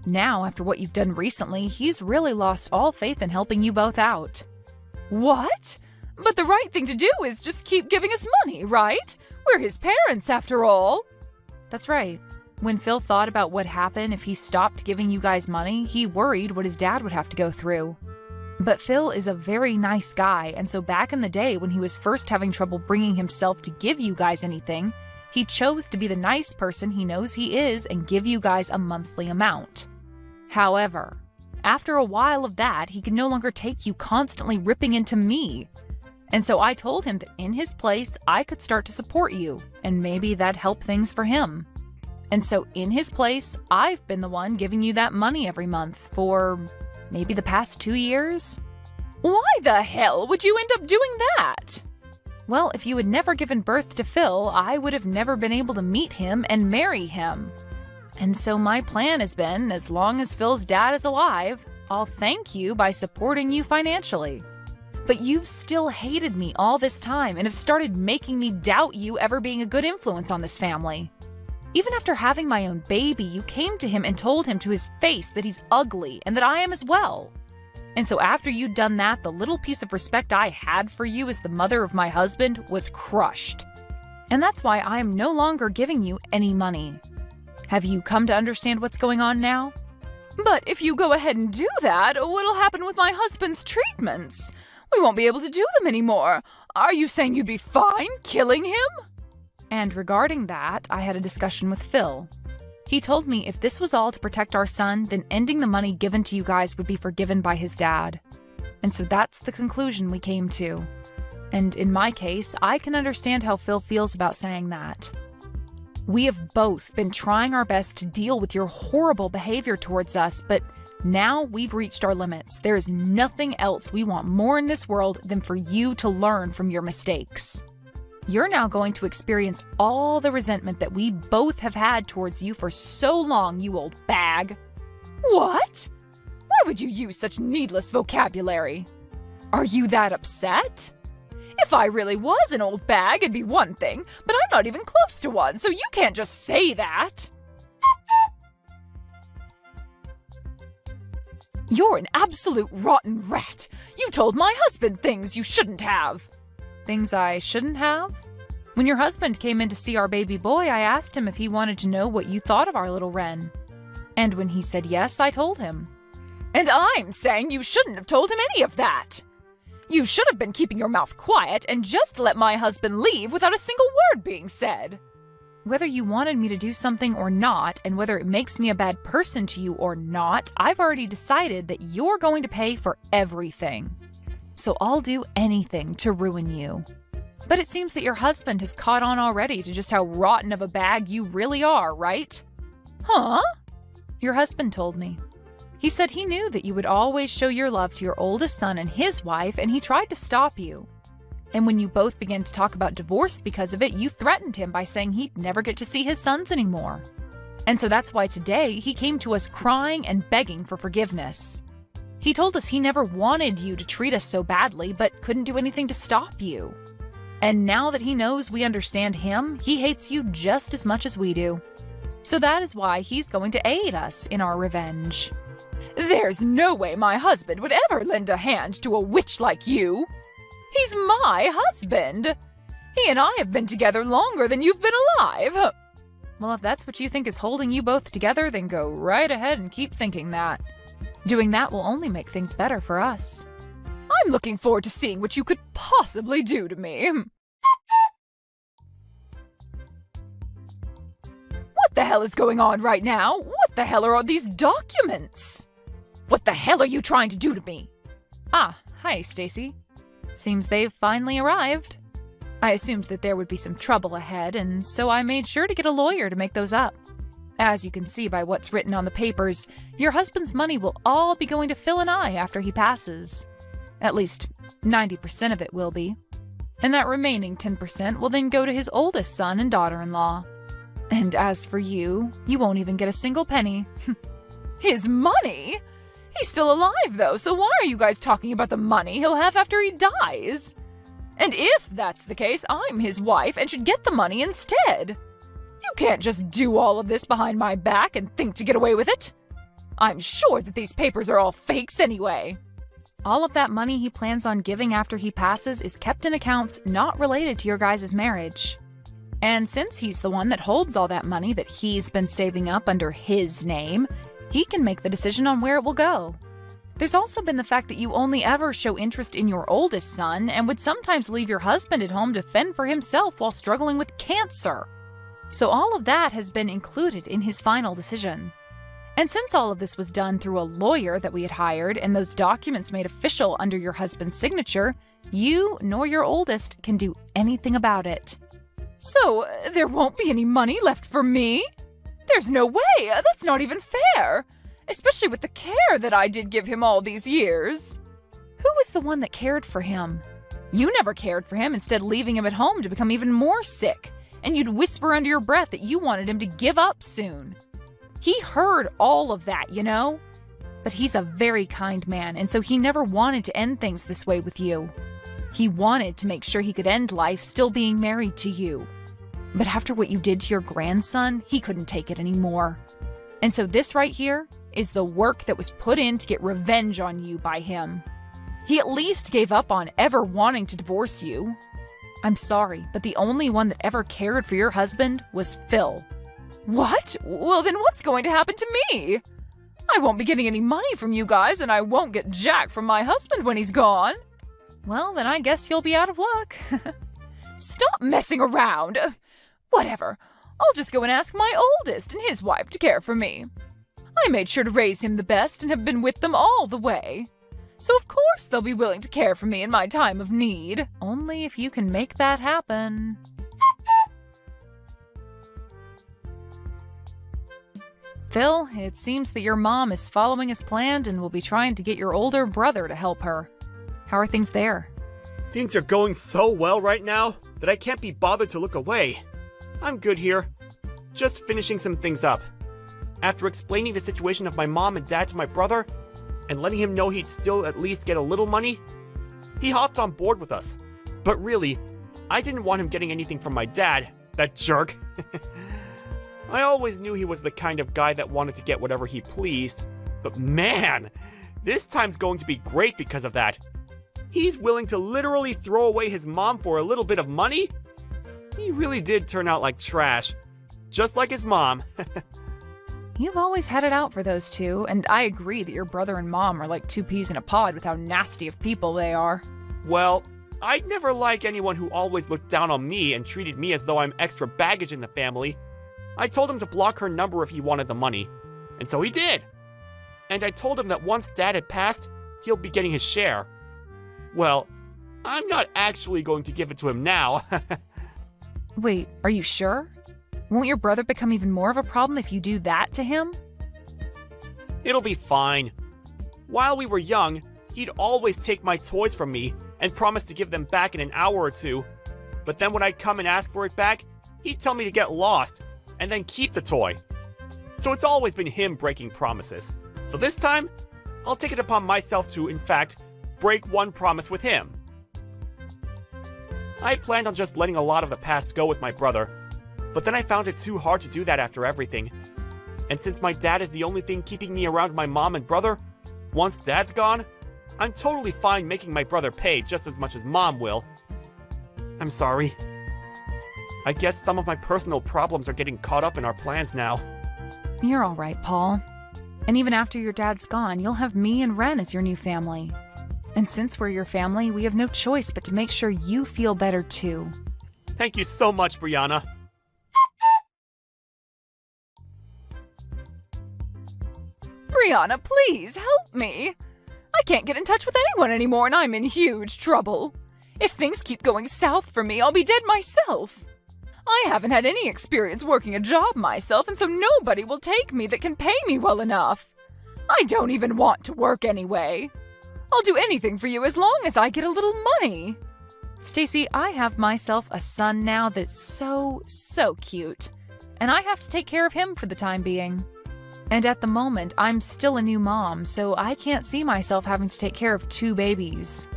Now, after what you've done recently, he's really lost all faith in helping you both out. What? But the right thing to do is just keep giving us money, right? We're his parents, after all. That's right. When Phil thought about what happened if he stopped giving you guys money, he worried what his dad would have to go through. But Phil is a very nice guy, and so back in the day when he was first having trouble bringing himself to give you guys anything, he chose to be the nice person he knows he is and give you guys a monthly amount. However, after a while of that, he could no longer take you constantly ripping into me. And so I told him that in his place, I could start to support you, and maybe that'd help things for him. And so in his place, I've been the one giving you that money every month for maybe the past 2 years. Why the hell would you end up doing that? Well, if you had never given birth to Phil, I would have never been able to meet him and marry him. And so my plan has been, as long as Phil's dad is alive, I'll thank you by supporting you financially. But you've still hated me all this time and have started making me doubt you ever being a good influence on this family. Even after having my own baby, you came to him and told him to his face that he's ugly and that I am as well. And so after you'd done that, the little piece of respect I had for you as the mother of my husband was crushed. And that's why I am no longer giving you any money. Have you come to understand what's going on now? But if you go ahead and do that, what'll happen with my husband's treatments? We won't be able to do them anymore. Are you saying you'd be fine killing him? And regarding that, I had a discussion with Phil. He told me if this was all to protect our son, then ending the money given to you guys would be forgiven by his dad. And so that's the conclusion we came to. And in my case, I can understand how Phil feels about saying that. We have both been trying our best to deal with your horrible behavior towards us, but now we've reached our limits. There is nothing else we want more in this world than for you to learn from your mistakes. You're now going to experience all the resentment that we both have had towards you for so long, you old bag. What? Why would you use such needless vocabulary? Are you that upset? If I really was an old bag, it'd be one thing, but I'm not even close to one, so you can't just say that. You're an absolute rotten rat. You told my husband things you shouldn't have. Things I shouldn't have? When your husband came in to see our baby boy, I asked him if he wanted to know what you thought of our little wren. And when he said yes, I told him. And I'm saying you shouldn't have told him any of that. You should have been keeping your mouth quiet and just let my husband leave without a single word being said. Whether you wanted me to do something or not, and whether it makes me a bad person to you or not, I've already decided that you're going to pay for everything. So I'll do anything to ruin you. But it seems that your husband has caught on already to just how rotten of a bag you really are, right? Huh? Your husband told me. He said he knew that you would always show your love to your oldest son and his wife, and he tried to stop you. And when you both began to talk about divorce because of it, you threatened him by saying he'd never get to see his sons anymore. And so that's why today he came to us crying and begging for forgiveness. He told us he never wanted you to treat us so badly, but couldn't do anything to stop you. And now that he knows we understand him, he hates you just as much as we do. So that is why he's going to aid us in our revenge. There's no way my husband would ever lend a hand to a witch like you. He's my husband. He and I have been together longer than you've been alive. Well, if that's what you think is holding you both together, then go right ahead and keep thinking that. Doing that will only make things better for us. I'm looking forward to seeing what you could possibly do to me. What the hell is going on right now? What the hell are all these documents? What the hell are you trying to do to me? Ah, hi, Stacy. Seems they've finally arrived. I assumed that there would be some trouble ahead, and so I made sure to get a lawyer to make those up. As you can see by what's written on the papers, your husband's money will all be going to Phil and I after he passes. At least 90% of it will be. And that remaining 10% will then go to his oldest son and daughter-in-law. And as for you, you won't even get a single penny. His money? He's still alive, though, so why are you guys talking about the money he'll have after he dies? And if that's the case, I'm his wife and should get the money instead. You can't just do all of this behind my back and think to get away with it. I'm sure that these papers are all fakes anyway. All of that money he plans on giving after he passes is kept in accounts not related to your guys' marriage. And since he's the one that holds all that money that he's been saving up under his name, he can make the decision on where it will go. There's also been the fact that you only ever show interest in your oldest son and would sometimes leave your husband at home to fend for himself while struggling with cancer. So all of that has been included in his final decision. And since all of this was done through a lawyer that we had hired and those documents made official under your husband's signature, you nor your oldest can do anything about it. So there won't be any money left for me? There's no way! That's not even fair! Especially with the care that I did give him all these years. Who was the one that cared for him? You never cared for him, instead leaving him at home to become even more sick. And you'd whisper under your breath that you wanted him to give up soon. He heard all of that, you know? But he's a very kind man, and so he never wanted to end things this way with you. He wanted to make sure he could end life still being married to you. But after what you did to your grandson, he couldn't take it anymore. And so this right here is the work that was put in to get revenge on you by him. He at least gave up on ever wanting to divorce you. I'm sorry, but the only one that ever cared for your husband was Phil. What? Well, then what's going to happen to me? I won't be getting any money from you guys, and I won't get jack from my husband when he's gone. Well, then I guess you'll be out of luck. Stop messing around. Whatever. I'll just go and ask my oldest and his wife to care for me. I made sure to raise him the best and have been with them all the way. So of course they'll be willing to care for me in my time of need. Only if you can make that happen. Phil, it seems that your mom is following as planned and will be trying to get your older brother to help her. How are things there? Things are going so well right now that I can't be bothered to look away. I'm good here. Just finishing some things up. After explaining the situation of my mom and dad to my brother, and letting him know he'd still at least get a little money, he hopped on board with us. But really, I didn't want him getting anything from my dad, that jerk. I always knew he was the kind of guy that wanted to get whatever he pleased, but man, this time's going to be great because of that. He's willing to literally throw away his mom for a little bit of money? He really did turn out like trash, just like his mom. You've always had it out for those two, and I agree that your brother and mom are like two peas in a pod with how nasty of people they are. Well, I'd never like anyone who always looked down on me and treated me as though I'm extra baggage in the family. I told him to block her number if he wanted the money, and so he did. And I told him that once Dad had passed, he'll be getting his share. Well, I'm not actually going to give it to him now. Wait, are you sure? Won't your brother become even more of a problem if you do that to him? It'll be fine. While we were young, he'd always take my toys from me and promise to give them back in an hour or two. But then when I'd come and ask for it back, he'd tell me to get lost and then keep the toy. So it's always been him breaking promises. So this time, I'll take it upon myself to, in fact, break one promise with him. I planned on just letting a lot of the past go with my brother, but then I found it too hard to do that after everything. And since my dad is the only thing keeping me around my mom and brother, once Dad's gone, I'm totally fine making my brother pay just as much as Mom will. I'm sorry. I guess some of my personal problems are getting caught up in our plans now. You're all right, Paul. And even after your dad's gone, you'll have me and Ren as your new family. And since we're your family, we have no choice but to make sure you feel better too. Thank you so much, Brianna. Brianna, please help me. I can't get in touch with anyone anymore and I'm in huge trouble. If things keep going south for me, I'll be dead myself. I haven't had any experience working a job myself, and so nobody will take me that can pay me well enough. I don't even want to work anyway. I'll do anything for you as long as I get a little money. Stacy, I have myself a son now that's so cute, and I have to take care of him for the time being. And at the moment, I'm still a new mom, so I can't see myself having to take care of 2 babies.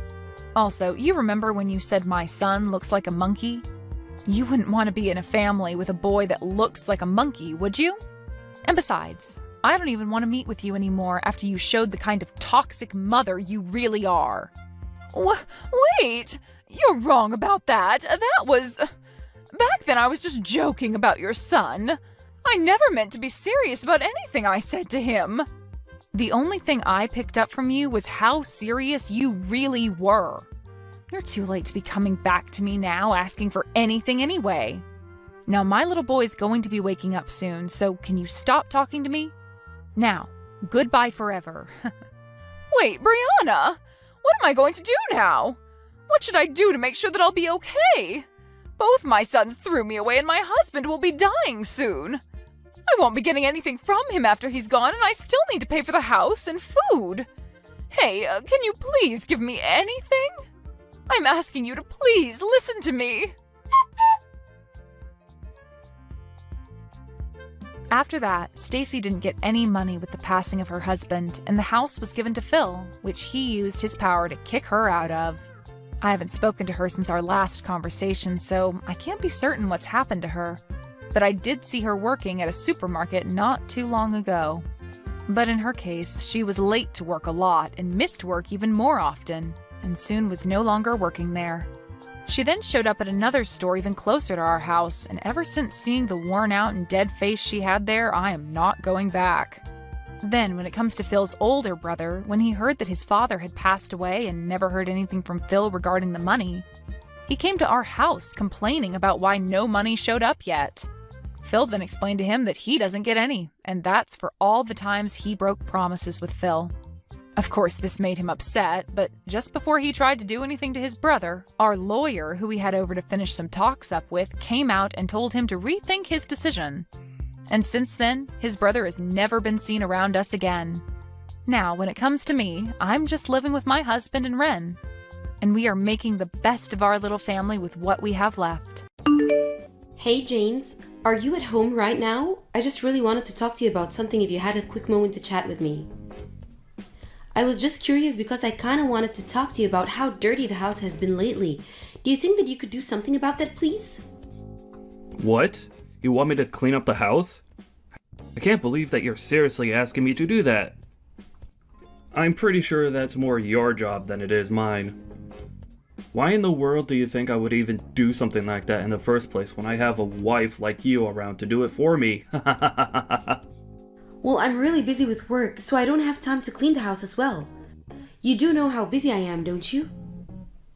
Also, you remember when you said my son looks like a monkey? You wouldn't want to be in a family with a boy that looks like a monkey, would you? And besides, I don't even want to meet with you anymore after you showed the kind of toxic mother you really are. Wait, you're wrong about that. That was... Back then I was just joking about your son. I never meant to be serious about anything I said to him. The only thing I picked up from you was how serious you really were. You're too late to be coming back to me now asking for anything anyway. Now, my little boy's going to be waking up soon, so can you stop talking to me? Now, goodbye forever. Wait, Brianna! What am I going to do now? What should I do to make sure that I'll be okay? Both my sons threw me away and my husband will be dying soon. I won't be getting anything from him after he's gone, and I still need to pay for the house and food. Hey, can you please give me anything? I'm asking you to please listen to me. After that, Stacy didn't get any money with the passing of her husband, and the house was given to Phil, which he used his power to kick her out of. I haven't spoken to her since our last conversation, so I can't be certain what's happened to her. But I did see her working at a supermarket not too long ago. But in her case, she was late to work a lot and missed work even more often, and soon was no longer working there. She then showed up at another store even closer to our house, and ever since seeing the worn out and dead face she had there, I am not going back. Then, when it comes to Phil's older brother, when he heard that his father had passed away and never heard anything from Phil regarding the money, he came to our house complaining about why no money showed up yet. Phil then explained to him that he doesn't get any, and that's for all the times he broke promises with Phil. Of course, this made him upset, but just before he tried to do anything to his brother, our lawyer, who we had over to finish some talks up with, came out and told him to rethink his decision. And since then, his brother has never been seen around us again. Now, when it comes to me, I'm just living with my husband and Ren, and we are making the best of our little family with what we have left. Hey James, are you at home right now? I just really wanted to talk to you about something if you had a quick moment to chat with me. I was just curious because I kind of wanted to talk to you about how dirty the house has been lately. Do you think that you could do something about that, please? What? You want me to clean up the house? I can't believe that you're seriously asking me to do that. I'm pretty sure that's more your job than it is mine. Why in the world do you think I would even do something like that in the first place when I have a wife like you around to do it for me? Well, I'm really busy with work, so I don't have time to clean the house as well. You do know how busy I am, don't you?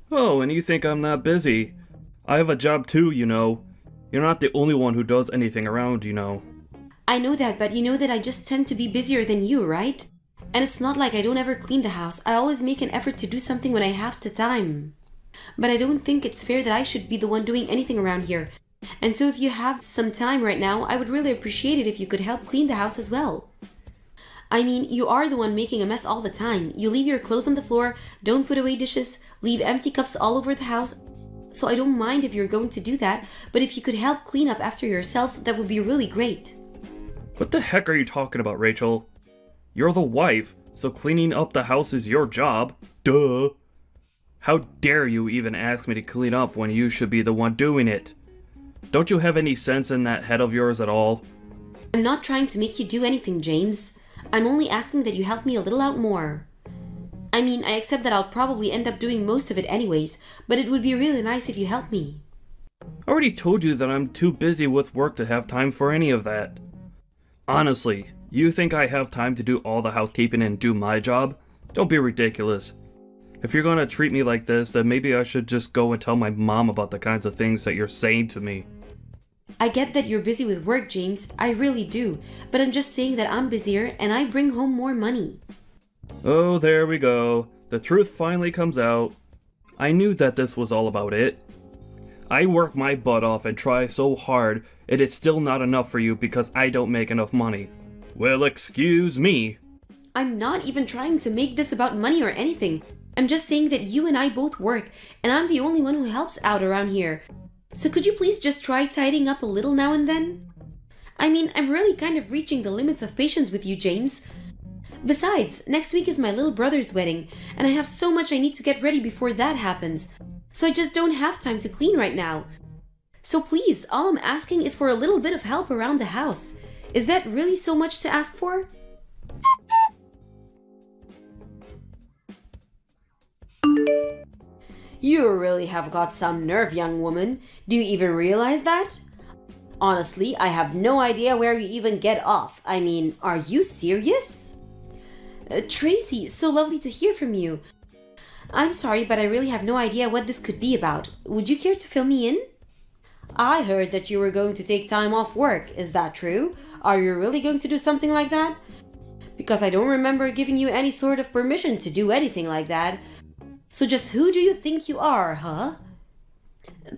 Oh, and you think I'm not busy? I have a job too, you know. You're not the only one who does anything around, you know. I know that, but you know that I just tend to be busier than you, right? And it's not like I don't ever clean the house. I always make an effort to do something when I have the time. But I don't think it's fair that I should be the one doing anything around here. And so if you have some time right now, I would really appreciate it if you could help clean the house as well. I mean, you are the one making a mess all the time. You leave your clothes on the floor, don't put away dishes, leave empty cups all over the house. So I don't mind if you're going to do that, but if you could help clean up after yourself, that would be really great. What the heck are you talking about, Rachel? You're the wife, so cleaning up the house is your job. Duh. How dare you even ask me to clean up when you should be the one doing it? Don't you have any sense in that head of yours at all? I'm not trying to make you do anything, James. I'm only asking that you help me a little out more. I mean, I accept that I'll probably end up doing most of it anyways, but it would be really nice if you help me. I already told you that I'm too busy with work to have time for any of that. Honestly, you think I have time to do all the housekeeping and do my job? Don't be ridiculous. If you're gonna treat me like this, then maybe I should just go and tell my mom about the kinds of things that you're saying to me. I get that you're busy with work, James. I really do. But I'm just saying that I'm busier and I bring home more money. Oh, there we go. The truth finally comes out. I knew that this was all about it. I work my butt off and try so hard, and it's still not enough for you because I don't make enough money. Well, excuse me. I'm not even trying to make this about money or anything. I'm just saying that you and I both work, and I'm the only one who helps out around here. So could you please just try tidying up a little now and then? I mean, I'm really kind of reaching the limits of patience with you, James. Besides, next week is my little brother's wedding, and I have so much I need to get ready before that happens. So I just don't have time to clean right now. So please, all I'm asking is for a little bit of help around the house. Is that really so much to ask for? You really have got some nerve, young woman. Do you even realize that? Honestly, I have no idea where you even get off. I mean, are you serious? Tracy, so lovely to hear from you. I'm sorry, but I really have no idea what this could be about. Would you care to fill me in? I heard that you were going to take time off work. Is that true? Are you really going to do something like that? Because I don't remember giving you any sort of permission to do anything like that. So just who do you think you are, huh?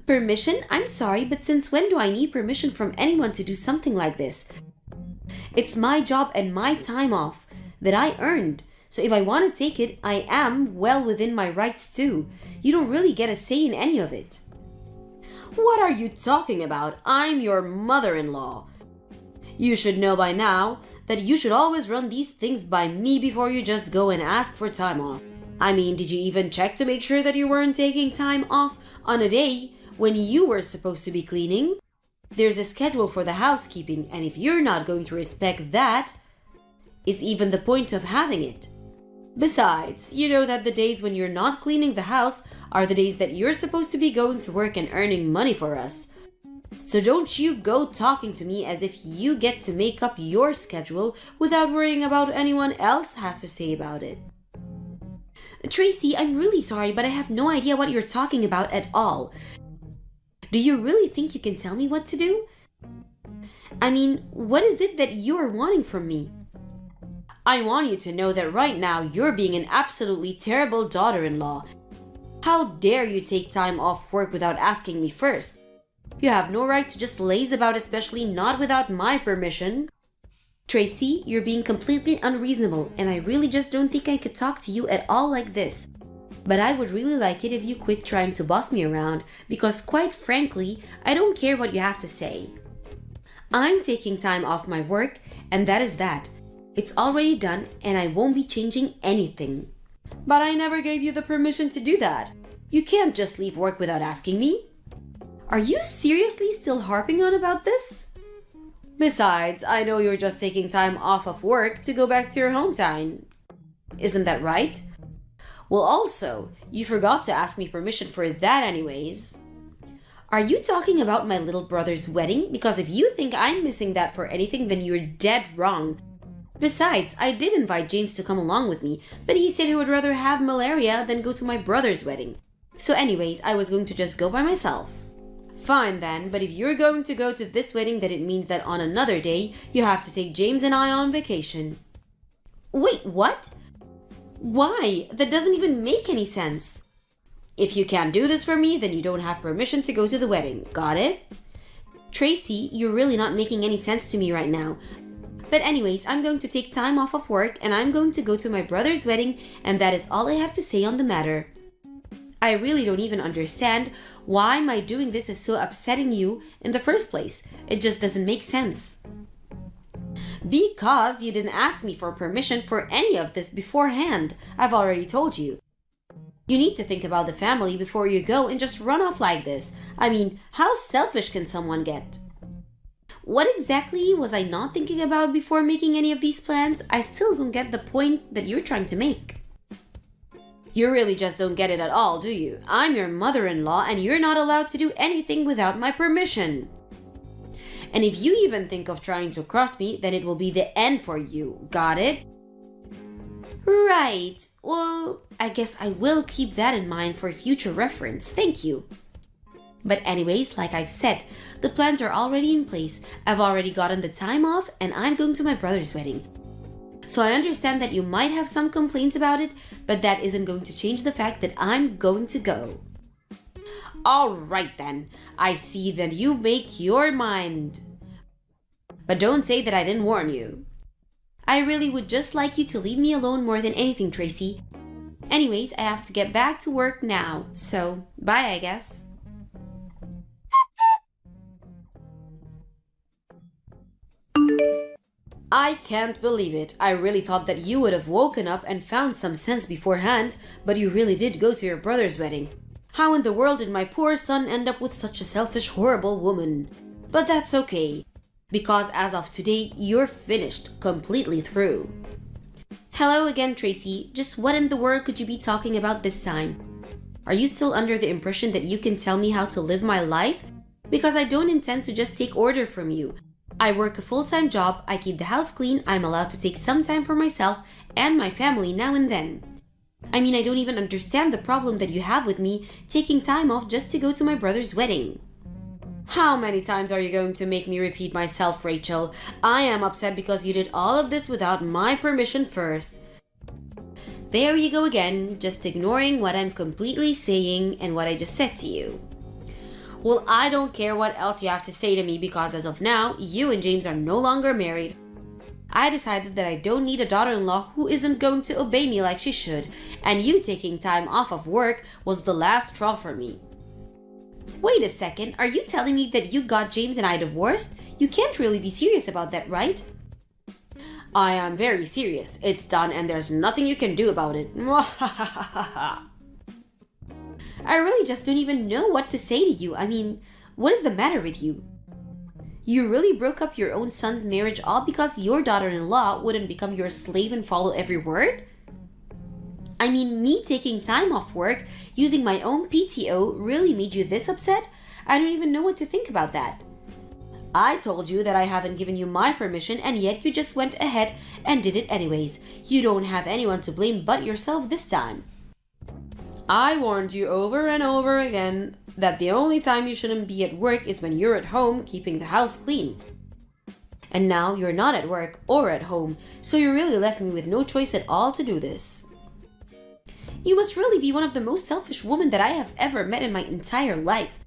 Permission? I'm sorry, but since when do I need permission from anyone to do something like this? It's my job and my time off that I earned. So if I want to take it, I am well within my rights too. You don't really get a say in any of it. What are you talking about? I'm your mother-in-law. You should know by now that you should always run these things by me before you just go and ask for time off. I mean, did you even check to make sure that you weren't taking time off on a day when you were supposed to be cleaning? There's a schedule for the housekeeping, and if you're not going to respect that, is even the point of having it? Besides, you know that the days when you're not cleaning the house are the days that you're supposed to be going to work and earning money for us. So don't you go talking to me as if you get to make up your schedule without worrying about what anyone else has to say about it. Tracy, I'm really sorry, but I have no idea what you're talking about at all. Do you really think you can tell me what to do? I mean, what is it that you're wanting from me? I want you to know that right now you're being an absolutely terrible daughter-in-law. How dare you take time off work without asking me first? You have no right to just laze about, especially not without my permission. Tracy, you're being completely unreasonable, and I really just don't think I could talk to you at all like this. But I would really like it if you quit trying to boss me around, because quite frankly, I don't care what you have to say. I'm taking time off my work, and that is that. It's already done, and I won't be changing anything. But I never gave you the permission to do that. You can't just leave work without asking me. Are you seriously still harping on about this? Besides, I know you're just taking time off of work to go back to your hometown. Isn't that right? Well, also, you forgot to ask me permission for that anyways. Are you talking about my little brother's wedding? Because if you think I'm missing that for anything, then you're dead wrong. Besides, I did invite James to come along with me, but he said he would rather have malaria than go to my brother's wedding. So anyways, I was going to just go by myself. Fine then, but if you're going to go to this wedding, then it means that on another day, you have to take James and I on vacation. Wait, what? Why? That doesn't even make any sense. If you can't do this for me, then you don't have permission to go to the wedding. Got it? Tracy, you're really not making any sense to me right now. But anyways, I'm going to take time off of work and I'm going to go to my brother's wedding, and that is all I have to say on the matter. I really don't even understand why my doing this is so upsetting you in the first place. It just doesn't make sense. Because you didn't ask me for permission for any of this beforehand. I've already told you. You need to think about the family before you go and just run off like this. I mean, how selfish can someone get? What exactly was I not thinking about before making any of these plans? I still don't get the point that you're trying to make. You really just don't get it at all, do you? I'm your mother-in-law and you're not allowed to do anything without my permission. And if you even think of trying to cross me, then it will be the end for you. Got it? Right. Well, I guess I will keep that in mind for future reference. Thank you. But anyways, like I've said, the plans are already in place. I've already gotten the time off and I'm going to my brother's wedding. So I understand that you might have some complaints about it, but that isn't going to change the fact that I'm going to go. Alright then, I see that you make your mind. But don't say that I didn't warn you. I really would just like you to leave me alone more than anything, Tracy. Anyways, I have to get back to work now, so bye I guess. I can't believe it. I really thought that you would have woken up and found some sense beforehand, but you really did go to your brother's wedding. How in the world did my poor son end up with such a selfish, horrible woman? But that's okay, because as of today, you're finished, completely through. Hello again, Tracy. Just what in the world could you be talking about this time? Are you still under the impression that you can tell me how to live my life? Because I don't intend to just take order from you. I work a full-time job, I keep the house clean, I'm allowed to take some time for myself and my family now and then. I mean, I don't even understand the problem that you have with me taking time off just to go to my brother's wedding. How many times are you going to make me repeat myself, Rachel? I am upset because you did all of this without my permission first. There you go again, just ignoring what I'm completely saying and what I just said to you. Well, I don't care what else you have to say to me because as of now, you and James are no longer married. I decided that I don't need a daughter-in-law who isn't going to obey me like she should, and you taking time off of work was the last straw for me. Wait a second, are you telling me that you got James and I divorced? You can't really be serious about that, right? I am very serious. It's done and there's nothing you can do about it. I really just don't even know what to say to you. I mean, what is the matter with you? You really broke up your own son's marriage all because your daughter-in-law wouldn't become your slave and follow every word? I mean, me taking time off work, using my own PTO, really made you this upset? I don't even know what to think about that. I told you that I haven't given you my permission and yet you just went ahead and did it anyways. You don't have anyone to blame but yourself this time. I warned you over and over again that the only time you shouldn't be at work is when you're at home keeping the house clean. And now you're not at work or at home, so you really left me with no choice at all to do this. You must really be one of the most selfish women that I have ever met in my entire life.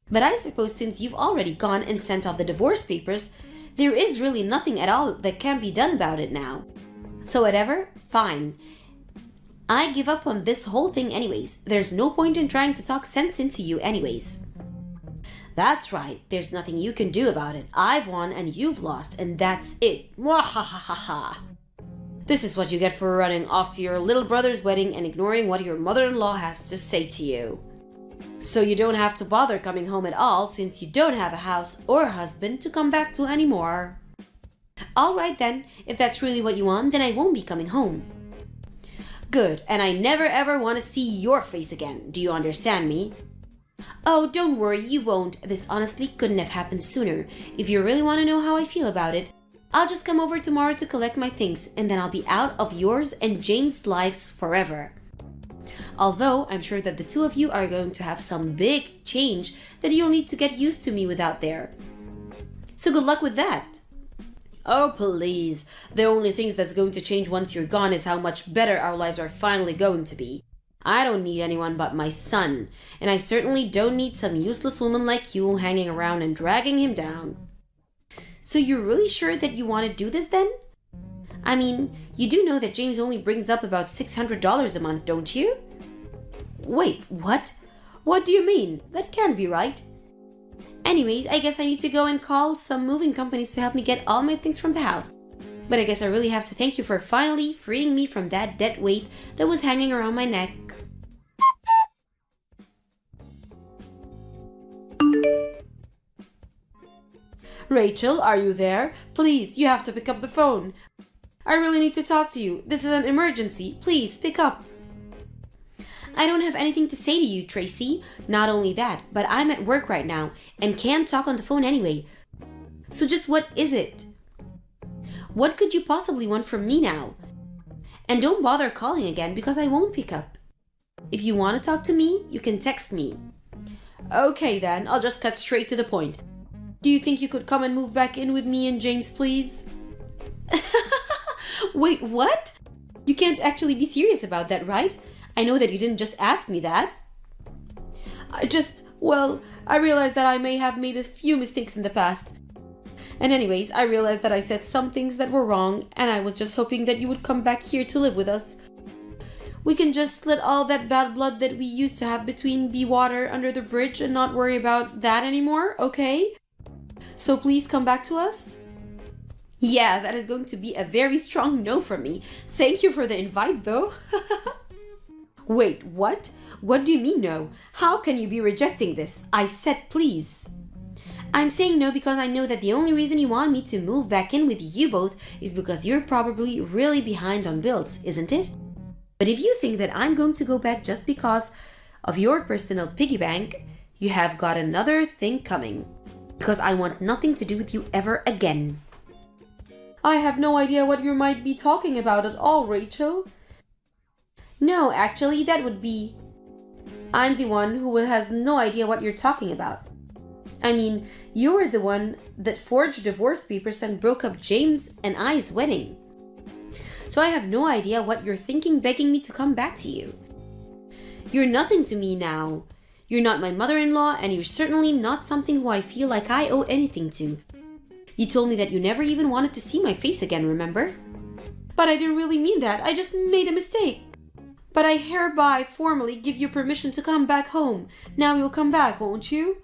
But I suppose since you've already gone and sent off the divorce papers, there is really nothing at all that can be done about it now. So whatever, fine. I give up on this whole thing anyways. There's no point in trying to talk sense into you anyways. That's right, there's nothing you can do about it. I've won and you've lost, and that's it. Mwahahaha. This is what you get for running off to your little brother's wedding and ignoring what your mother-in-law has to say to you. So you don't have to bother coming home at all since you don't have a house or a husband to come back to anymore. Alright then, if that's really what you want, then I won't be coming home. Good, and I never ever want to see your face again. Do you understand me? Oh, don't worry, you won't. This honestly couldn't have happened sooner. If you really want to know how I feel about it, I'll just come over tomorrow to collect my things, and then I'll be out of yours and James' lives forever. Although I'm sure that the two of you are going to have some big change that you'll need to get used to me without there. So good luck with that. Oh, please. The only things that's going to change once you're gone is how much better our lives are finally going to be. I don't need anyone but my son, and I certainly don't need some useless woman like you hanging around and dragging him down. So you're really sure that you want to do this then? I mean, you do know that James only brings up about $600 a month, don't you? Wait, what? What do you mean? That can't be right. Anyways, I guess I need to go and call some moving companies to help me get all my things from the house. But I guess I really have to thank you for finally freeing me from that dead weight that was hanging around my neck. Rachel, are you there? Please, you have to pick up the phone. I really need to talk to you. This is an emergency. Please, pick up. I don't have anything to say to you, Tracy. Not only that, but I'm at work right now and can't talk on the phone anyway. So just what is it? What could you possibly want from me now? And don't bother calling again because I won't pick up. If you want to talk to me, you can text me. Okay then, I'll just cut straight to the point. Do you think you could come and move back in with me and James, please? Wait, what? You can't actually be serious about that, right? I know that you didn't just ask me that. I realized that I may have made a few mistakes in the past. And anyways, I realized that I said some things that were wrong, and I was just hoping that you would come back here to live with us. We can just let all that bad blood that we used to have between be water under the bridge and not worry about that anymore, okay? So please come back to us. Yeah, that is going to be a very strong no from me. Thank you for the invite, though. Wait, what? What do you mean no? How can you be rejecting this? I said please. I'm saying no because I know that the only reason you want me to move back in with you both is because you're probably really behind on bills, isn't it? But if you think that I'm going to go back just because of your personal piggy bank, you have got another thing coming. Because I want nothing to do with you ever again. I have no idea what you might be talking about at all, Rachel. No, actually, that would be... I'm the one who has no idea what you're talking about. I mean, you were the one that forged divorce papers and broke up James and I's wedding. So I have no idea what you're thinking begging me to come back to you. You're nothing to me now. You're not my mother-in-law, and you're certainly not something who I feel like I owe anything to. You told me that you never even wanted to see my face again, remember? But I didn't really mean that. I just made a mistake. But I hereby formally give you permission to come back home. Now you'll come back, won't you?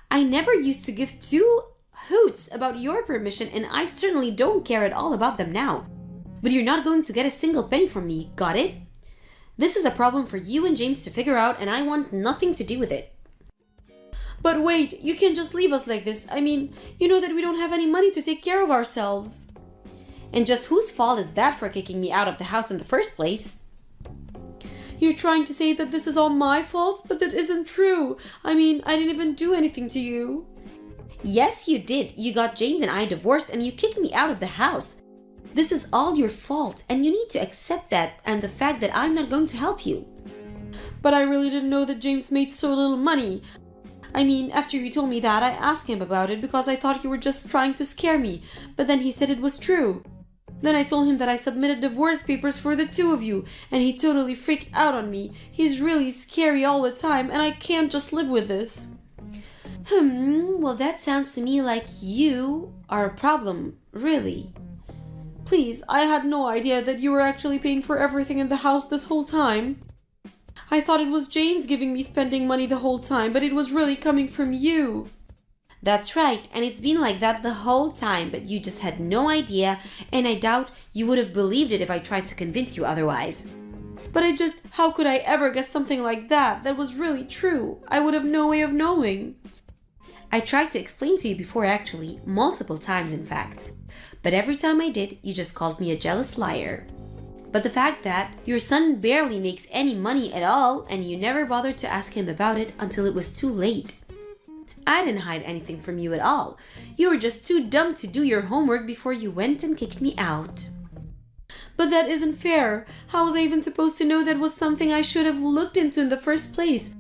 I never used to give two hoots about your permission, and I certainly don't care at all about them now. But you're not going to get a single penny from me, got it? This is a problem for you and James to figure out, and I want nothing to do with it. But wait, you can't just leave us like this. I mean, you know that we don't have any money to take care of ourselves. And just whose fault is that for kicking me out of the house in the first place? You're trying to say that this is all my fault, but that isn't true. I mean, I didn't even do anything to you. Yes, you did. You got James and I divorced and you kicked me out of the house. This is all your fault, and you need to accept that and the fact that I'm not going to help you. But I really didn't know that James made so little money. I mean, after you told me that, I asked him about it because I thought you were just trying to scare me, but then he said it was true. Then I told him that I submitted divorce papers for the two of you, and he totally freaked out on me. He's really scary all the time, and I can't just live with this. Well, that sounds to me like you are a problem, really. Please, I had no idea that you were actually paying for everything in the house this whole time. I thought it was James giving me spending money the whole time, but it was really coming from you. That's right, and it's been like that the whole time, but you just had no idea, and I doubt you would have believed it if I tried to convince you otherwise. But how could I ever guess something like that? That was really true. I would have no way of knowing. I tried to explain to you before actually, multiple times in fact. But every time I did, you just called me a jealous liar. But the fact that your son barely makes any money at all and you never bothered to ask him about it until it was too late. I didn't hide anything from you at all. You were just too dumb to do your homework before you went and kicked me out. But that isn't fair. How was I even supposed to know that was something I should have looked into in the first place?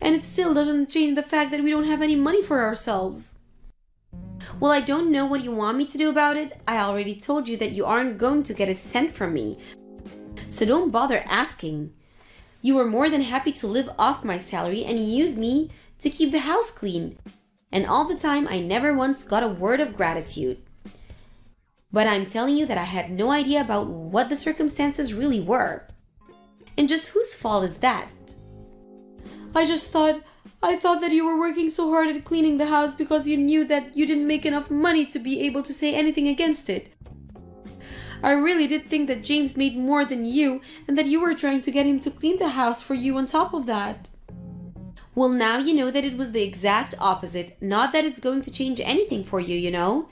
And it still doesn't change the fact that we don't have any money for ourselves. Well, I don't know what you want me to do about it. I already told you that you aren't going to get a cent from me. So don't bother asking. You were more than happy to live off my salary and use me to keep the house clean. And all the time, I never once got a word of gratitude. But I'm telling you that I had no idea about what the circumstances really were. And just whose fault is that? I thought that you were working so hard at cleaning the house because you knew that you didn't make enough money to be able to say anything against it. I really did think that James made more than you and that you were trying to get him to clean the house for you on top of that. Well, now you know that it was the exact opposite, not that it's going to change anything for you, you know?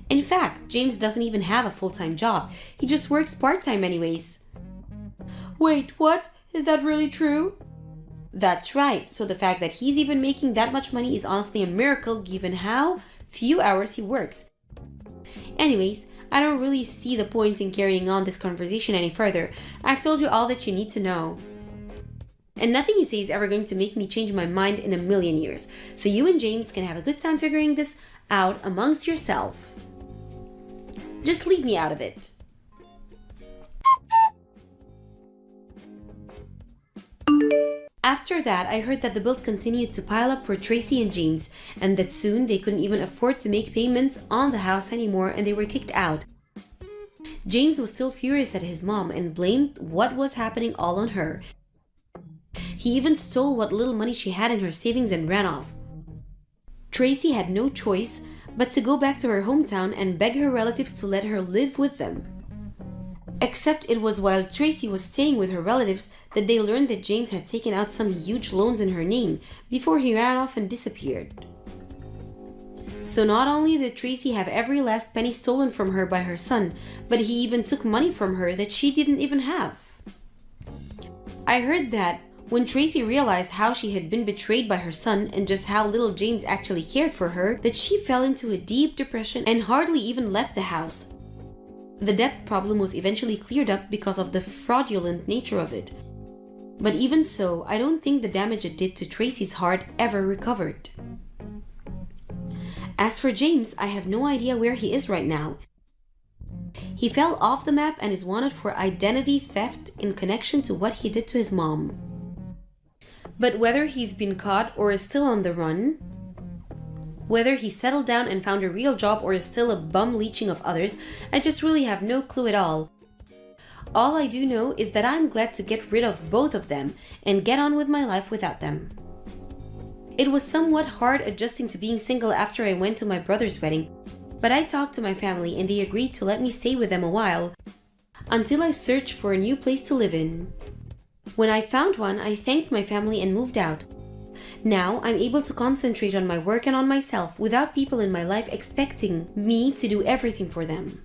In fact, James doesn't even have a full-time job. He just works part-time anyways. Wait, what? Is that really true? That's right. So the fact that he's even making that much money is honestly a miracle given how few hours he works. Anyways, I don't really see the point in carrying on this conversation any further. I've told you all that you need to know. And nothing you say is ever going to make me change my mind in a million years. So you and James can have a good time figuring this out amongst yourself. Just leave me out of it. After that, I heard that the bills continued to pile up for Tracy and James, and that soon they couldn't even afford to make payments on the house anymore and they were kicked out. James was still furious at his mom and blamed what was happening all on her. He even stole what little money she had in her savings and ran off. Tracy had no choice but to go back to her hometown and beg her relatives to let her live with them. Except it was while Tracy was staying with her relatives that they learned that James had taken out some huge loans in her name before he ran off and disappeared. So not only did Tracy have every last penny stolen from her by her son, but he even took money from her that she didn't even have. I heard that when Tracy realized how she had been betrayed by her son and just how little James actually cared for her, that she fell into a deep depression and hardly even left the house. The debt problem was eventually cleared up because of the fraudulent nature of it. But even so, I don't think the damage it did to Tracy's heart ever recovered. As for James, I have no idea where he is right now. He fell off the map and is wanted for identity theft in connection to what he did to his mom. But whether he's been caught or is still on the run, whether he settled down and found a real job or is still a bum leeching of others, I just really have no clue at all. All I do know is that I'm glad to get rid of both of them and get on with my life without them. It was somewhat hard adjusting to being single after I went to my brother's wedding, but I talked to my family and they agreed to let me stay with them a while until I searched for a new place to live in. When I found one, I thanked my family and moved out. Now I'm able to concentrate on my work and on myself without people in my life expecting me to do everything for them.